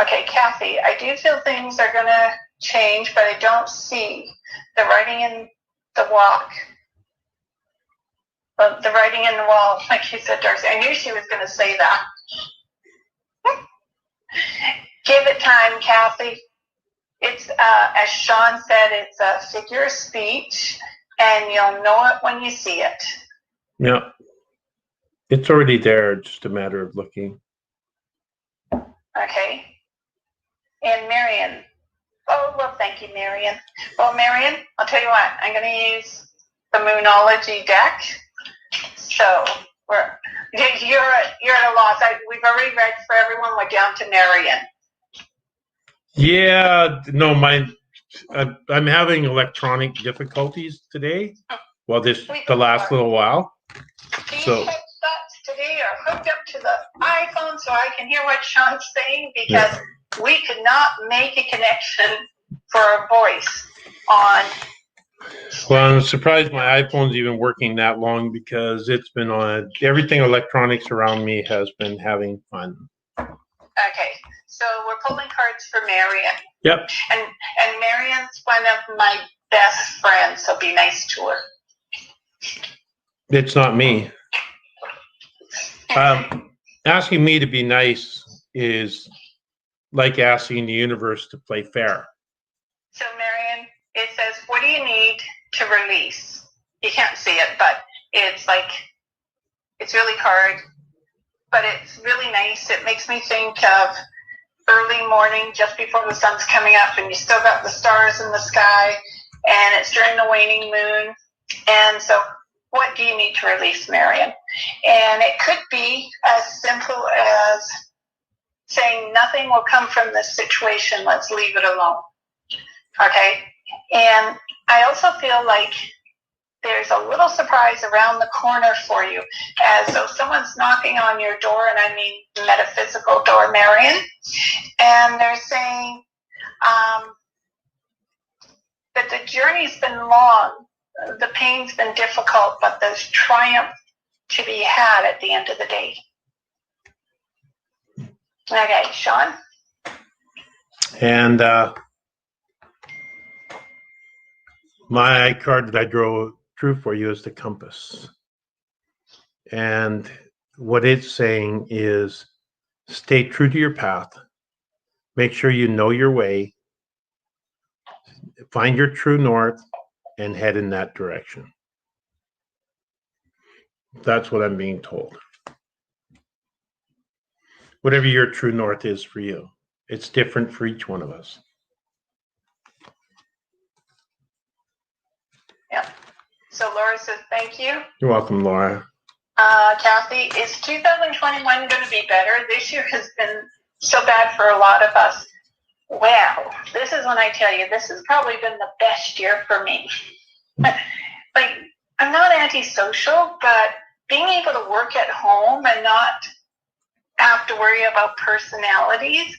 Speaker 1: Okay, Kathy, I do feel things are going to change, but I don't see the writing in the walk. Well, the writing in the wall, like you said, Darcy. I knew she was going to say that. Give it time, Kathy. It's, as Shean said, it's a figure of speech, and you'll know it when you see it.
Speaker 2: Yeah. It's already there, just a matter of looking.
Speaker 1: Okay. And Marion. Oh, well, thank you, Marion. Well, Marion, I'll tell you what. I'm going to use the Moonology deck. So you're at a loss. We've already read for everyone. We're down to Marion.
Speaker 2: Yeah, no, I'm having electronic difficulties today. Well, the last little while.
Speaker 1: These headsets today are hooked up to the iPhone, so I can hear what Sean's saying, because we could not make a connection for a voice on.
Speaker 2: Well, I'm surprised my iPhone's even working that long, because it's been on. Everything electronics around me has been having fun.
Speaker 1: Okay, so we're pulling cards for Marion.
Speaker 2: Yep.
Speaker 1: And Marion's one of my best friends, so be nice to her.
Speaker 2: It's not me. Asking me to be nice is like asking the universe to play fair.
Speaker 1: So, Marion, it says, what do you need to release? You can't see it, but it's like, it's really hard, but it's really nice. It makes me think of early morning, just before the sun's coming up, and you still got the stars in the sky, and it's during the waning moon. And so, what do you need to release, Marion? And it could be as simple as saying, nothing will come from this situation, let's leave it alone. Okay? And I also feel like there's a little surprise around the corner for you, as though someone's knocking on your door, and I mean metaphysical door, Marion, and they're saying that the journey's been long, the pain's been difficult, but there's triumph to be had at the end of the day. Okay, Shean?
Speaker 2: And my card that I drew for you is the compass. And what it's saying is, stay true to your path. Make sure you know your way. Find your true north and head in that direction. That's what I'm being told. Whatever your true north is for you. It's different for each one of us.
Speaker 1: Yeah. So Laura says, thank you.
Speaker 2: You're welcome, Laura.
Speaker 1: Kathy, is 2021 going to be better? This year has been so bad for a lot of us. Well, this is when I tell you, this has probably been the best year for me. Like, I'm not antisocial, but being able to work at home and not have to worry about personalities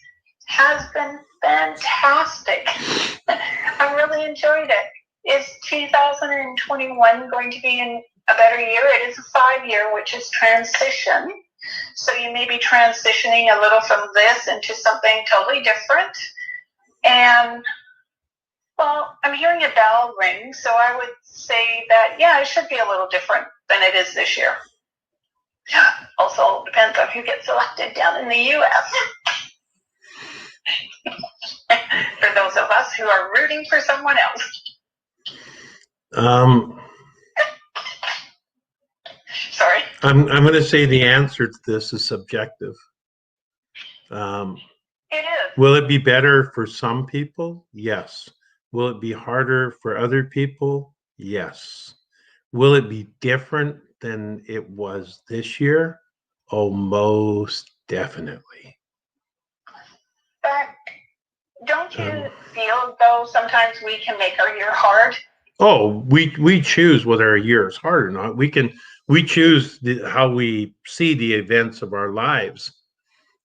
Speaker 1: has been fantastic. I really enjoyed it. Is 2021 going to be a better year? It is a 5-year, which is transition. So you may be transitioning a little from this into something totally different. And, well, I'm hearing a bell ring, so I would say that, yeah, it should be a little different than it is this year. Also, depends on who gets elected down in the U.S. For those of us who are rooting for someone else. Sorry.
Speaker 2: I'm going to say the answer to this is subjective.
Speaker 1: It is.
Speaker 2: Will it be better for some people? Yes. Will it be harder for other people? Yes. Will it be different than it was this year? Oh, most definitely.
Speaker 1: But don't you feel, though, sometimes we can make our year hard?
Speaker 2: Oh, we choose whether a year is hard or not. We choose how we see the events of our lives.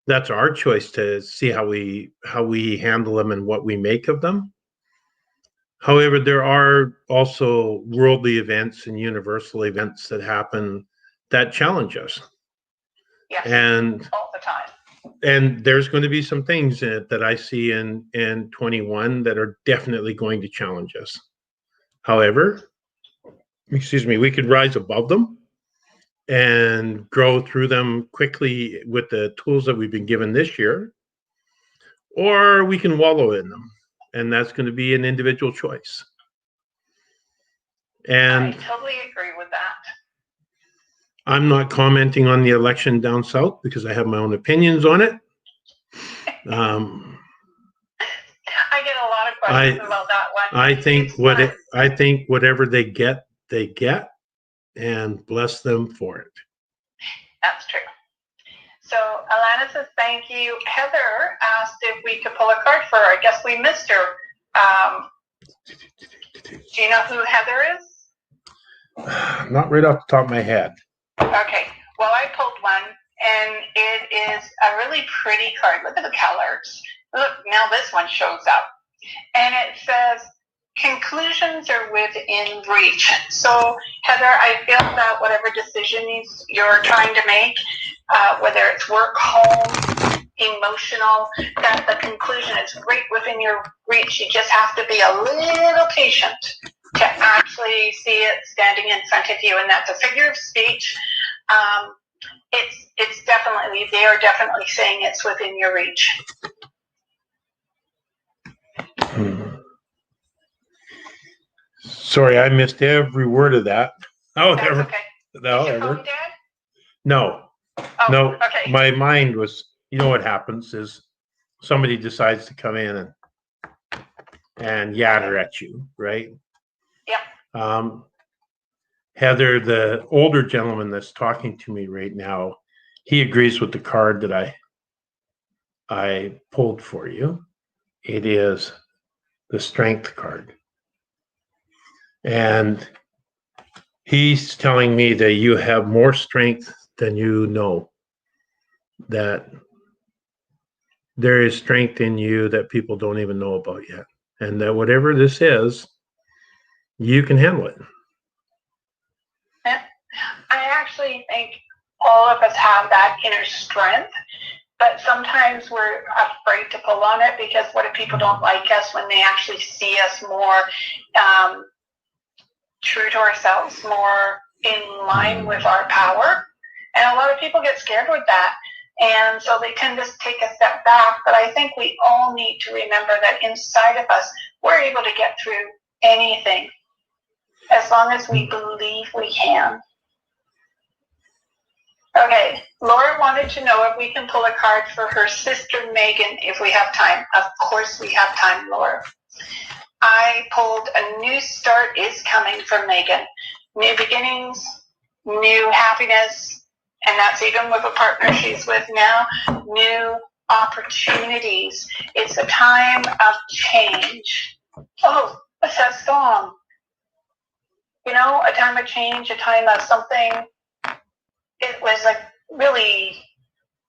Speaker 2: That's our choice to see how we handle them and what we make of them. However, there are also worldly events and universal events that happen that challenge us.
Speaker 1: Yes,
Speaker 2: and
Speaker 1: all the time.
Speaker 2: And there's going to be some things that I see in 21 that are definitely going to challenge us. However, excuse me, we could rise above them and grow through them quickly with the tools that we've been given this year, or we can wallow in them, and that's going to be an individual choice. And
Speaker 1: I totally agree with that.
Speaker 2: I'm not commenting on the election down south because I have my own opinions on it.
Speaker 1: I get a lot of questions about that one.
Speaker 2: I think whatever they get, and bless them for it.
Speaker 1: That's true. So Alana says thank you. Heather asked if we could pull a card for her. I guess we missed her. Do you know who Heather is?
Speaker 2: Not right off the top of my head.
Speaker 1: Okay. Well, I pulled one, and it is a really pretty card. Look at the colors. Look, now this one shows up. And it says, conclusions are within reach. So, Heather, I feel that whatever decisions you're trying to make, whether it's work, home, emotional, that the conclusion is right within your reach. You just have to be a little patient to actually see it standing in front of you. And that's a figure of speech. It's definitely, they are definitely saying it's within your reach.
Speaker 2: Sorry, I missed every word of that.
Speaker 1: That's okay. Is your phone dead?
Speaker 2: No.
Speaker 1: Oh,
Speaker 2: no.
Speaker 1: Okay.
Speaker 2: My mind was, you know what happens is somebody decides to come in and yatter at you, right?
Speaker 1: Yeah.
Speaker 2: Heather, the older gentleman that's talking to me right now, he agrees with the card that I pulled for you. It is the Strength card. And he's telling me that you have more strength than you know, that there is strength in you that people don't even know about yet, and that whatever this is, you can handle it.
Speaker 1: I actually think all of us have that inner strength, but sometimes we're afraid to pull on it because what if people don't like us when they actually see us more true to ourselves, more in line with our power? And a lot of people get scared with that. And so they tend to take a step back. But I think we all need to remember that inside of us, we're able to get through anything as long as we believe we can. Okay, Laura wanted to know if we can pull a card for her sister Megan if we have time. Of course we have time, Laura. I pulled a new start is coming for Megan. New beginnings, new happiness, and that's even with a partner she's with now. New opportunities. It's a time of change. Oh, what's that song? You know, a time of change, a time of something. It was like really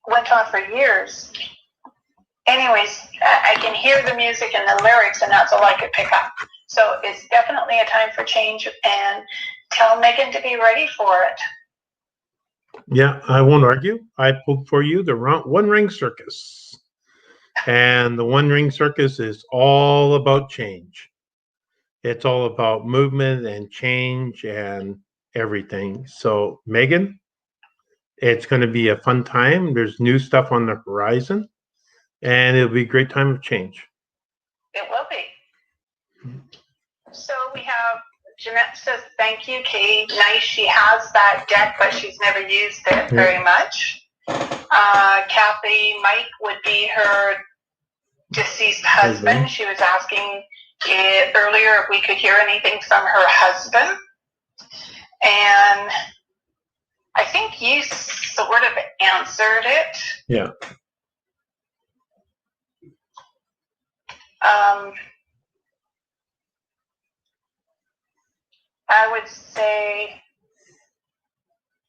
Speaker 1: went on for years. Anyways, I can hear the music and the lyrics, and that's all I could pick up. So it's definitely a time for change, and tell Megan to be ready for it.
Speaker 2: Yeah, I won't argue. I pulled for you the One Ring Circus. And the One Ring Circus is all about change. It's all about movement and change and everything. So, Megan, it's going to be a fun time. There's new stuff on the horizon, and it'll be a great time of change.
Speaker 1: It will be. So we have, Jeanette says, thank you, Katie. Nice, she has that deck, but she's never used it very much. Kathy, Mike would be her deceased husband. She was asking earlier if we could hear anything from her husband. And I think you sort of answered it.
Speaker 2: Yeah.
Speaker 1: I would say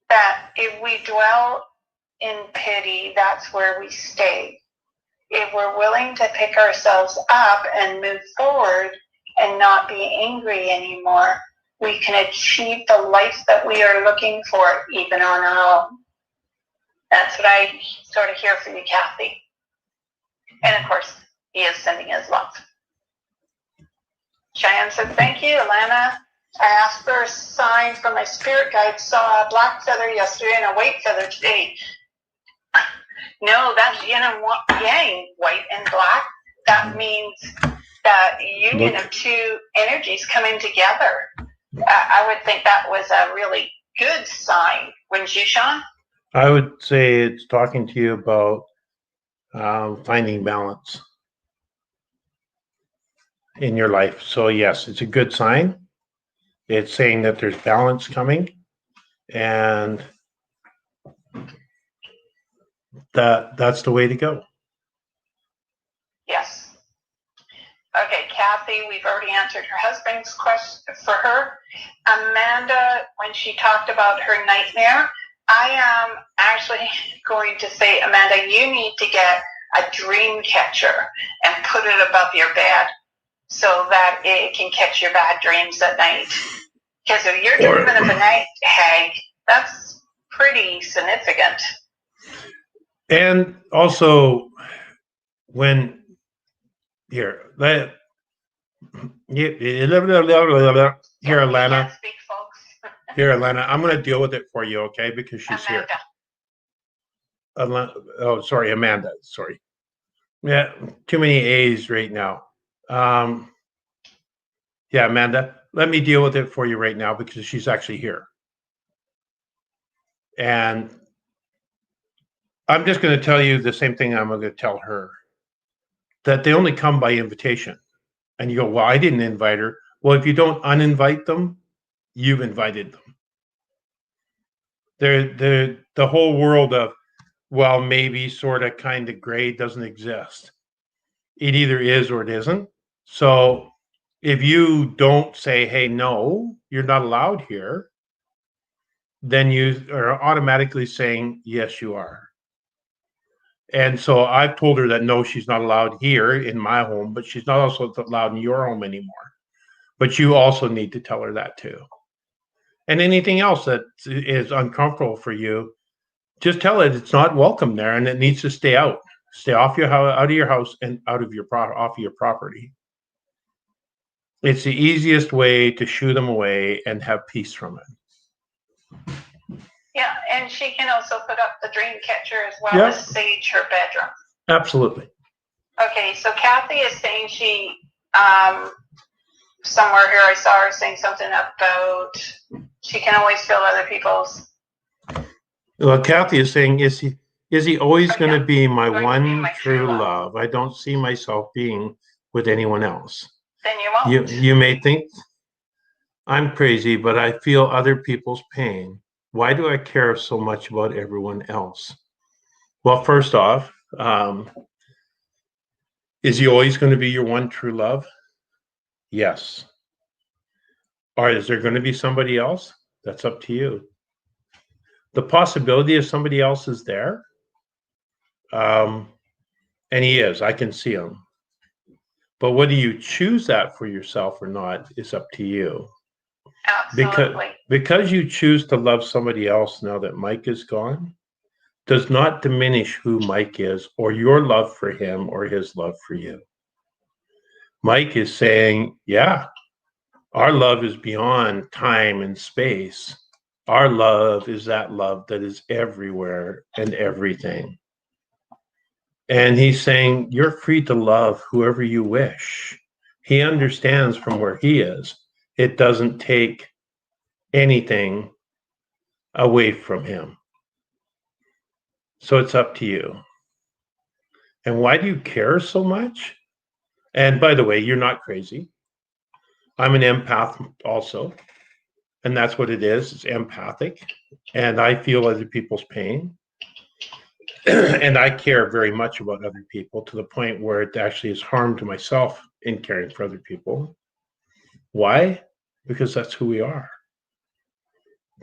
Speaker 1: that if we dwell in pity, that's where we stay. If we're willing to pick ourselves up and move forward, and not be angry anymore, we can achieve the life that we are looking for, even on our own. That's what I sort of hear from you, Kathy. And of course, he is sending his love. Cheyenne said, thank you, Alana. I asked for a sign from my spirit guide. Saw a black feather yesterday and a white feather today. No, that's yin and yang, white and black. That means that union of two energies coming together. I would think that was a really good sign. Wouldn't you, Shean?
Speaker 2: I would say it's talking to you about finding balance in your life. So yes, it's a good sign. It's saying that there's balance coming, and that's the way to go.
Speaker 1: Yes. Okay, Kathy, we've already answered her husband's question for her. Amanda, when she talked about her nightmare, I am actually going to say, Amanda, you need to get a dream catcher and put it above your bed so that it can catch your bad dreams at night. Because if you're dreaming of a night hag, that's pretty significant.
Speaker 2: And also, when here, Alana.
Speaker 1: Here, speak, folks.
Speaker 2: Here, Alana, I'm going to deal with it for you, okay? Because she's
Speaker 1: Amanda.
Speaker 2: Here. Oh, sorry, Amanda. Sorry. Yeah, too many A's right now. Yeah, Amanda, let me deal with it for you right now because she's actually here. And I'm just going to tell you the same thing I'm going to tell her, that they only come by invitation. And you go, well, I didn't invite her. Well, if you don't uninvite them, you've invited them. The whole world of, well, maybe, sort of, kind of, gray doesn't exist. It either is or it isn't. So if you don't say, hey, no, you're not allowed here, then you are automatically saying, yes, you are. And so I've told her that, no, she's not allowed here in my home, but she's not also allowed in your home anymore. But you also need to tell her that too. And anything else that is uncomfortable for you, just tell it it's not welcome there and it needs to stay out. Stay off your house, out of your house, and off of your property. It's the easiest way to shoo them away and have peace from it.
Speaker 1: Yeah, and she can also put up the dream catcher as well as sage her bedroom.
Speaker 2: Absolutely.
Speaker 1: Okay, so Kathy is saying she, somewhere here I saw her saying something about she can always feel other people's.
Speaker 2: Well, Kathy is saying, is he always going to be my one true love? I don't see myself being with anyone else.
Speaker 1: Then you won't.
Speaker 2: You may think I'm crazy, but I feel other people's pain. Why do I care so much about everyone else? Well, first off, is he always going to be your one true love? Yes. Or is there going to be somebody else? That's up to you. The possibility of somebody else is there. And he is. I can see him. But whether you choose that for yourself or not is up to you.
Speaker 1: Absolutely.
Speaker 2: Because you choose to love somebody else now that Mike is gone, does not diminish who Mike is or your love for him or his love for you. Mike is saying, yeah, our love is beyond time and space. Our love is that love that is everywhere and everything. And he's saying, you're free to love whoever you wish. He understands from where he is, it doesn't take anything away from him. So it's up to you. And why do you care so much? And by the way, you're not crazy. I'm an empath also. And that's what it is. It's empathic. And I feel other people's pain. And I care very much about other people to the point where it actually is harm to myself in caring for other people. Why? Because that's who we are.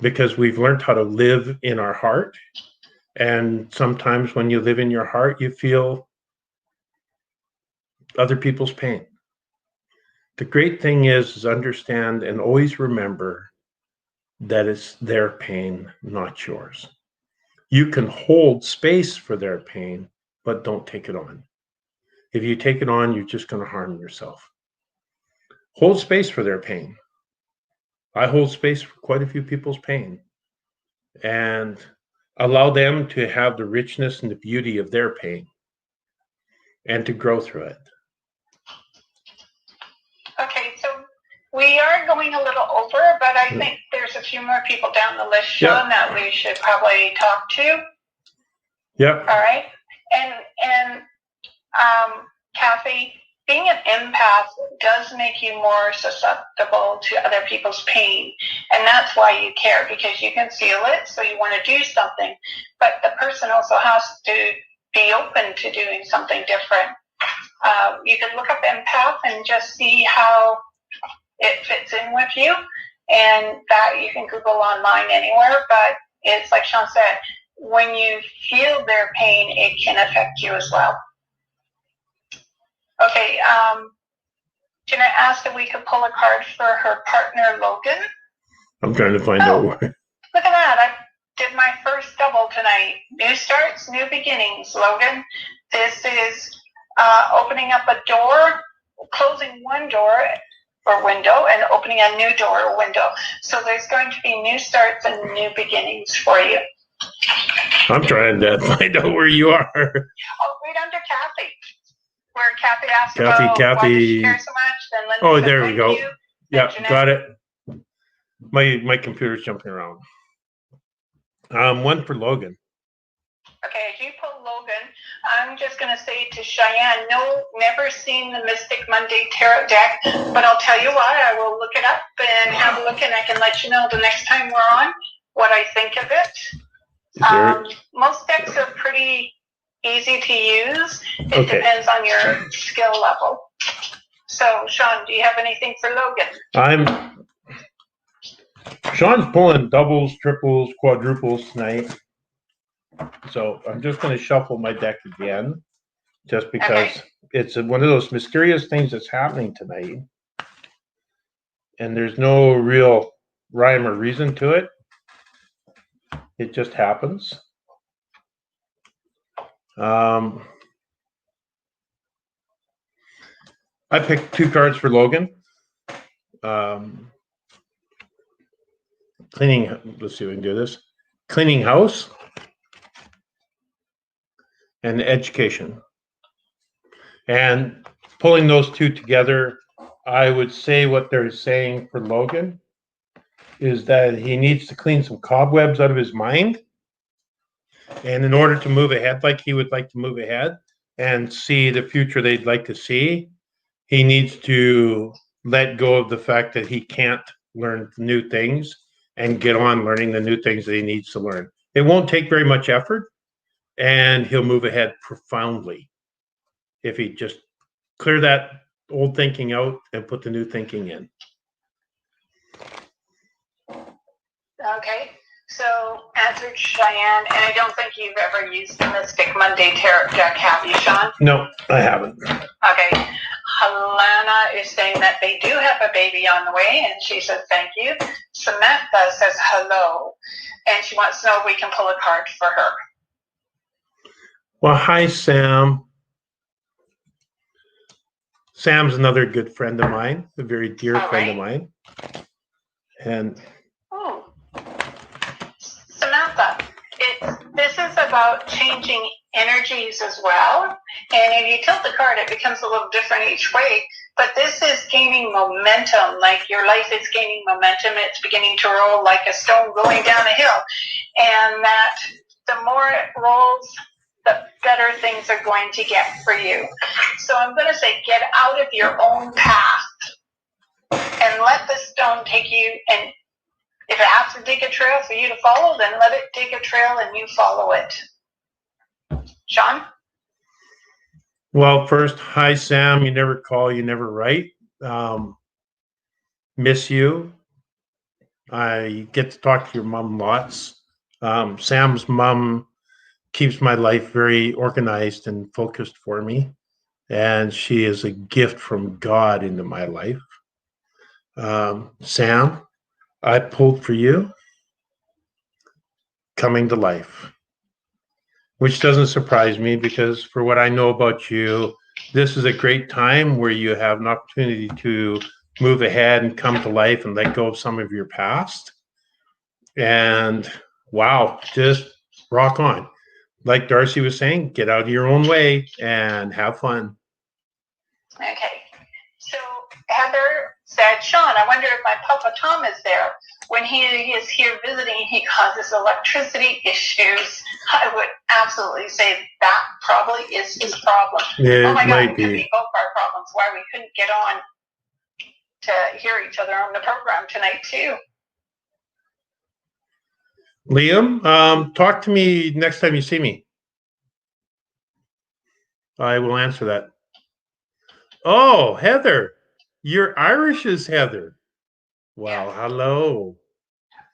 Speaker 2: Because we've learned how to live in our heart. And sometimes when you live in your heart, you feel other people's pain. The great thing is understand and always remember that it's their pain, not yours. You can hold space for their pain, but don't take it on. If you take it on, you're just going to harm yourself. Hold space for their pain. I hold space for quite a few people's pain, and allow them to have the richness and the beauty of their pain and to grow through it.
Speaker 1: Okay, so we are going a little over, but I think there's a few more people down the list, Sean, that we should probably talk to.
Speaker 2: Yep.
Speaker 1: All right. And Kathy, being an empath does make you more susceptible to other people's pain. And that's why you care, because you can feel it, so you want to do something. But the person also has to be open to doing something different. You can look up empath and just see how it fits in with you. And that you can Google online anywhere. But it's like Sean said, when you feel their pain, it can affect you as well. Okay, can I ask if we could pull a card for her partner, Logan?
Speaker 2: I'm trying to find out why.
Speaker 1: Look at that. I did my first double tonight. New starts, new beginnings, Logan. This is opening up a door, closing one door or window, and opening a new door or window. So there's going to be new starts and new beginnings for you.
Speaker 2: I'm trying to find out where you are.
Speaker 1: Oh, right under Kathy. Where Kathy asked
Speaker 2: Kathy,
Speaker 1: about why does she care so much. Then Linda
Speaker 2: Oh,
Speaker 1: said,
Speaker 2: there we
Speaker 1: "Thank
Speaker 2: go.
Speaker 1: you."
Speaker 2: Yeah,
Speaker 1: Jeanette.
Speaker 2: got it. My computer's jumping around. One for Logan.
Speaker 1: Okay, as you pull Logan, I'm just going to say to Cheyenne, no, never seen the Mystic Monday Tarot deck, but I'll tell you what, I will look it up and have a look, and I can let you know the next time we're on what I think of it. Most decks are pretty easy to use. It depends on your skill level. So, Sean, do you have anything for Logan?
Speaker 2: Sean's pulling doubles, triples, quadruples tonight. So I'm just going to shuffle my deck again, just because it's one of those mysterious things that's happening tonight. And there's no real rhyme or reason to it. It just happens. I picked two cards for Logan. Cleaning, let's see if we can do this. Cleaning house and education. And pulling those two together, I would say what they're saying for Logan is that he needs to clean some cobwebs out of his mind. And in order to move ahead like he would like to move ahead and see the future they'd like to see, he needs to let go of the fact that he can't learn new things and get on learning the new things that he needs to learn. It won't take very much effort, and he'll move ahead profoundly if he just clear that old thinking out and put the new thinking in.
Speaker 1: Okay, so answered Cheyenne, and I don't think you've ever used the Mystic Monday Tarot deck, have you, Sean?
Speaker 2: No, I haven't.
Speaker 1: Okay, Helena is saying that they do have a baby on the way, and she says thank you. Samantha says hello, and she wants to know if we can pull a card for her.
Speaker 2: Well, hi, Sam. Sam's another good friend of mine, a very dear friend of mine. And
Speaker 1: Samantha, this is about changing energies as well. And if you tilt the card, it becomes a little different each way. But this is gaining momentum, like your life is gaining momentum. It's beginning to roll like a stone going down a hill. And that the more it rolls, the better things are going to get for you. So I'm going to say get out of your own path and let the stone take you. And if it has to dig a trail for you to follow, then let it dig a trail and you follow it. Sean?
Speaker 2: Well, first, hi, Sam. You never call, you never write. Miss you. I get to talk to your mom lots. Sam's mom keeps my life very organized and focused for me. And she is a gift from God into my life. Sam, I pulled for you, coming to life, which doesn't surprise me because for what I know about you, this is a great time where you have an opportunity to move ahead and come to life and let go of some of your past. And wow, just rock on. Like Darcy was saying, get out of your own way and have fun.
Speaker 1: Okay. So Heather said, Sean, I wonder if my Papa Tom is there. When he is here visiting, he causes electricity issues. I would absolutely say that probably is his problem. Oh my God, it could be both our problems. Why we couldn't get on to hear each other on the program tonight too.
Speaker 2: Liam, talk to me next time you see me. I will answer that. Oh, Heather, you're Irish as Heather. Wow, yes. Hello.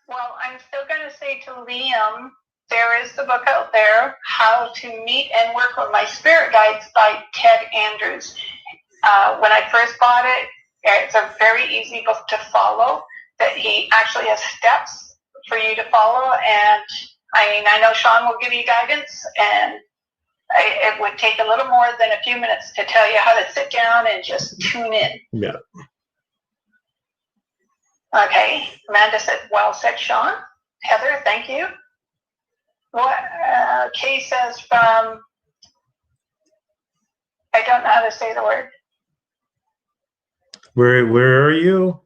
Speaker 1: Well, I'm still going to say to Liam, there is the book out there, How to Meet and Work with My Spirit Guides by Ted Andrews. When I first bought it, it's a very easy book to follow, that he actually has steps for you to follow. And I mean, I know Sean will give you guidance, and it would take a little more than a few minutes to tell you how to sit down and just tune in.
Speaker 2: Yeah.
Speaker 1: Okay. Amanda said, well said, Sean. Heather, thank you. What Kay says from, I don't know how to say the word.
Speaker 2: Where are you?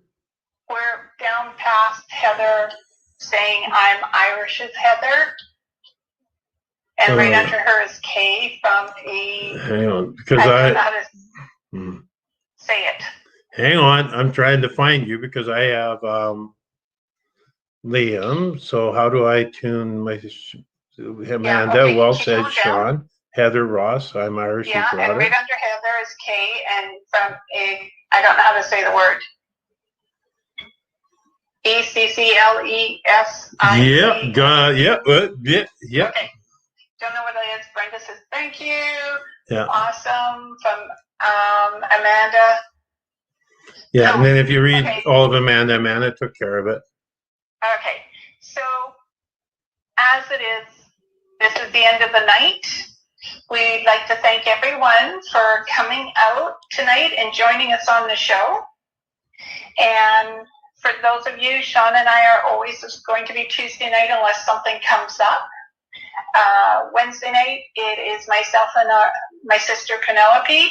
Speaker 1: We're down past Heather saying I'm Irish as Heather. And right under her is Kay from a...
Speaker 2: Hang on, because
Speaker 1: I don't know how to say it.
Speaker 2: Hang on, I'm trying to find you because I have Liam. So how do I tune my... Amanda, yeah, okay. Well said, Sean. Heather Ross, I'm Irish.
Speaker 1: Yeah, and right under Heather is Kay, and from a... I don't know how to say the word. ECCLESI.
Speaker 2: Yeah, yeah.
Speaker 1: Okay. Don't know what it is. Brenda says, thank you.
Speaker 2: Yeah.
Speaker 1: Awesome. From Amanda.
Speaker 2: Yeah, and then if you read all of Amanda took care of it.
Speaker 1: Okay. So, as it is, this is the end of the night. We'd like to thank everyone for coming out tonight and joining us on the show. And for those of you, Sean and I are always going to be Tuesday night unless something comes up. Wednesday night, it is myself and my sister Penelope,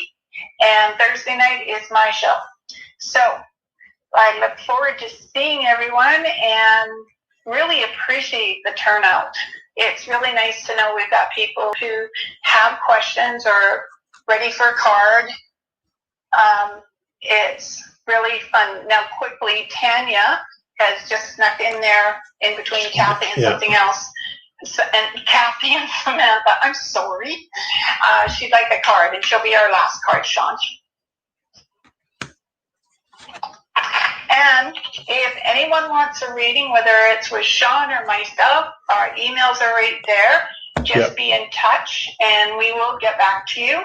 Speaker 1: and Thursday night is my show. So I look forward to seeing everyone and really appreciate the turnout. It's really nice to know we've got people who have questions or ready for a card. It's really fun. Now, quickly, Tanya has just snuck in there in between Kathy and something else. So, and Kathy and Samantha, I'm sorry. She'd like a card, and she'll be our last card, Sean. And if anyone wants a reading, whether it's with Sean or myself, our emails are right there. Just be in touch, and we will get back to you.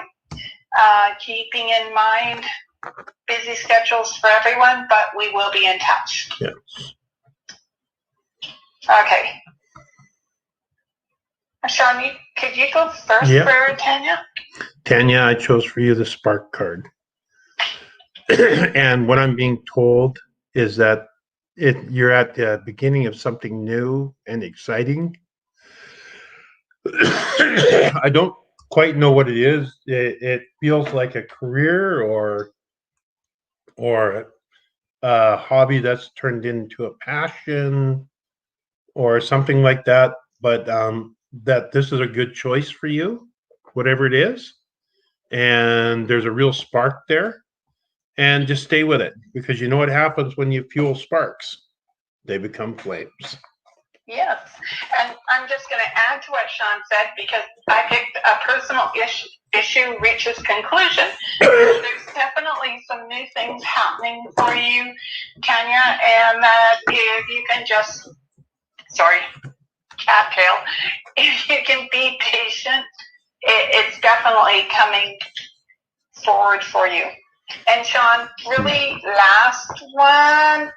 Speaker 1: Keeping in mind busy schedules for everyone, but we will be in touch.
Speaker 2: Yeah.
Speaker 1: Okay. Sean, could you go first for Tanya?
Speaker 2: Tanya, I chose for you the Spark card. And what I'm being told is that you're at the beginning of something new and exciting. I don't quite know what it is. It feels like a career or a hobby that's turned into a passion or something like that. But that this is a good choice for you, whatever it is. And there's a real spark there. And just stay with it, because you know what happens when you fuel sparks. They become flames.
Speaker 1: Yes. And I'm just going to add to what Sean said, because I picked a personal issue reaches conclusion. There's definitely some new things happening for you, Tanya, and if you can just, cattail, if you can be patient, it's definitely coming forward for you. And Sean, really last one,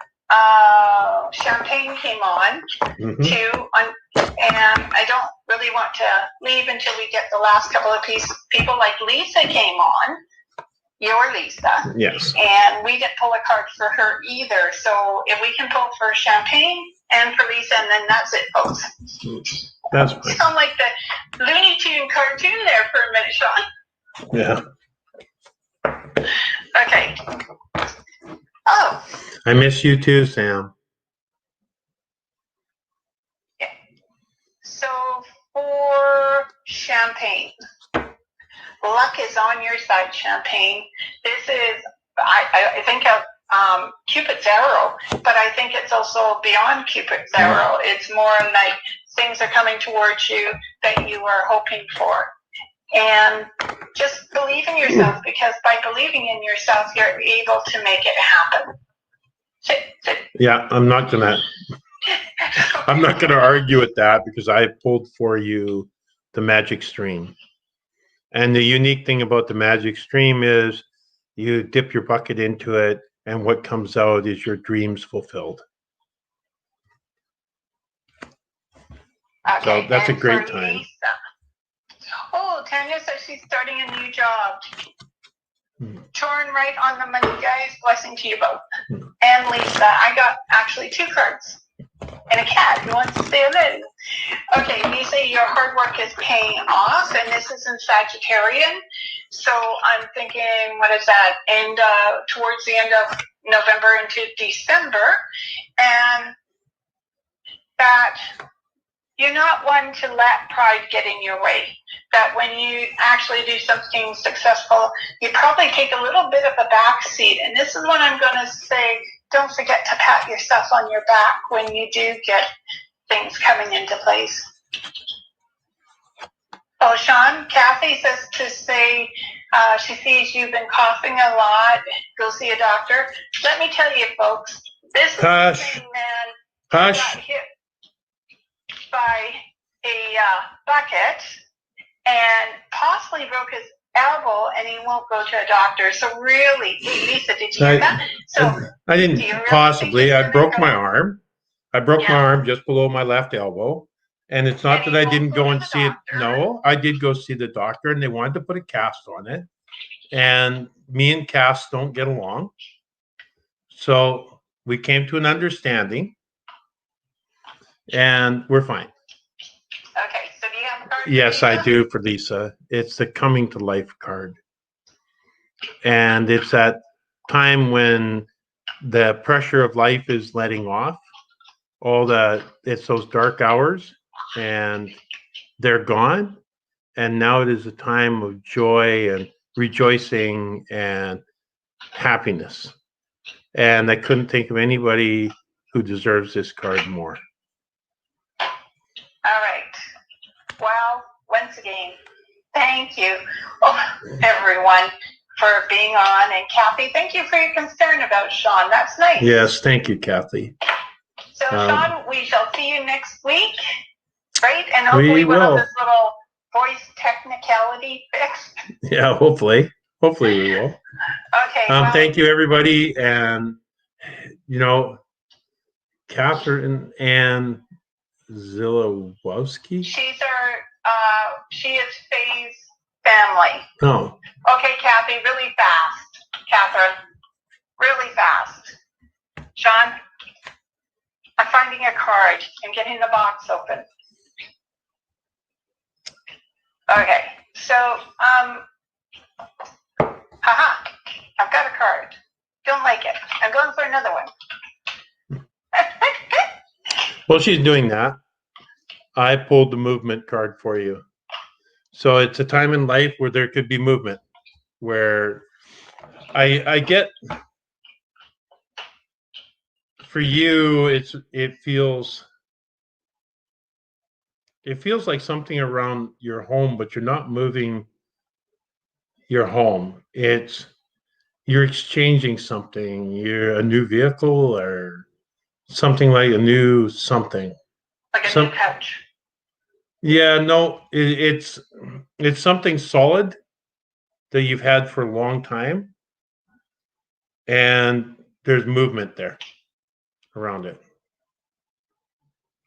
Speaker 1: Champagne came on too, and I don't really want to leave until we get the last couple of people. Like Lisa came on, your Lisa.
Speaker 2: Yes.
Speaker 1: And we didn't pull a card for her either. So if we can pull for Champagne and for Lisa, and then that's it, folks.
Speaker 2: That's fine.
Speaker 1: Sound like the Looney Tune cartoon there for a minute, Sean.
Speaker 2: Yeah.
Speaker 1: Okay. Oh.
Speaker 2: I miss you too, Sam.
Speaker 1: Yeah. So for Champagne, luck is on your side, Champagne. This is, I think of Cupid's arrow, but I think it's also beyond Cupid's arrow. It's more like things are coming towards you that you are hoping for. And just believe in yourself, because by believing in yourself, you're able to make it happen. Sit.
Speaker 2: Yeah, I'm not gonna argue with that, because I pulled for you the magic stream. And the unique thing about the magic stream is you dip your bucket into it, and what comes out is your dreams fulfilled.
Speaker 1: Okay,
Speaker 2: so that's a great
Speaker 1: for
Speaker 2: time.
Speaker 1: Lisa. Oh, Tanya says she's starting a new job. Torn right on the money, guys. Blessing to you both. And Lisa, I got actually 2 cards. And a cat who wants to say hello. Okay, Lisa, your hard work is paying off, and this is in Sagittarian. So I'm thinking, what is that? Towards the end of November into December, and that you're not one to let pride get in your way. That when you actually do something successful, you probably take a little bit of a back seat. And this is what I'm going to say. Don't forget to pat yourself on your back when you do get things coming into place. Oh, Sean, Kathy says to say she sees you've been coughing a lot. Go see a doctor. Let me tell you, folks, this is the same man who got hit by a bucket and possibly broke his elbow, and he won't go to a doctor. So really, Lisa, did you hear that? So
Speaker 2: I didn't possibly. I broke my arm. I broke my arm just below my left elbow. And it's not that I didn't go and see it. No, I did go see the doctor, and they wanted to put a cast on it. And me and casts don't get along. So we came to an understanding, and we're fine.
Speaker 1: Okay, so do you have a card?
Speaker 2: Yes, I do for Lisa. It's the coming to life card. And it's that time when the pressure of life is letting off. It's those dark hours, and they're gone. And now it is a time of joy and rejoicing and happiness. And I couldn't think of anybody who deserves this card more.
Speaker 1: All right. Well, once again, thank you, everyone, for being on. And Kathy, thank you for your concern about Sean. That's nice.
Speaker 2: Yes, thank you, Kathy.
Speaker 1: So, Sean, we shall see you next week, right? And hopefully we'll have this little voice technicality fixed.
Speaker 2: Yeah, hopefully. Hopefully we will.
Speaker 1: Okay.
Speaker 2: Thank you, everybody. And, Catherine Ann Zilowski.
Speaker 1: She is Faye's family.
Speaker 2: Oh.
Speaker 1: Okay, Kathy, really fast. Catherine, really fast. Sean, I'm finding a card. I'm getting the box open. Okay, so, I've got a card. Don't like it. I'm going for another one.
Speaker 2: Well, she's doing that. I pulled the movement card for you. So it's a time in life where there could be movement, where I get, for you, it feels like something around your home, but you're not moving your home. You're exchanging something. You're a new vehicle or something, like a new something.
Speaker 1: Like a new couch.
Speaker 2: Yeah, no, it's something solid that you've had for a long time, and there's movement there around it.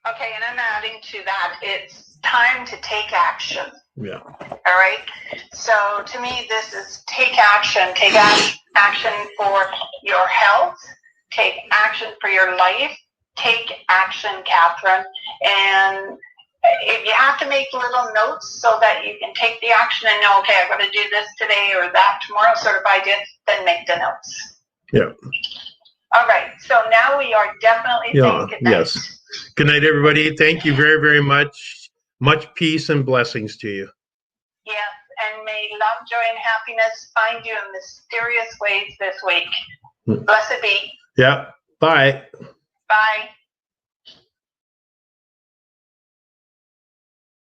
Speaker 1: Okay, and I'm adding to that, it's time to take action.
Speaker 2: Yeah.
Speaker 1: All right. So to me, this is take action. Take action for your health. Take action for your life. Take action, Catherine. And if you have to make little notes so that you can take the action and know, okay, I'm going to do this today or that tomorrow, sort of idea, then make the notes.
Speaker 2: Yeah.
Speaker 1: All right. So now we are definitely saying good night.
Speaker 2: Yes. Good night, everybody. Thank you very, very much. Much peace and blessings to you.
Speaker 1: Yes, and may love, joy, and happiness find you in mysterious ways this week. Blessed be.
Speaker 2: Yeah. Bye.
Speaker 1: Bye.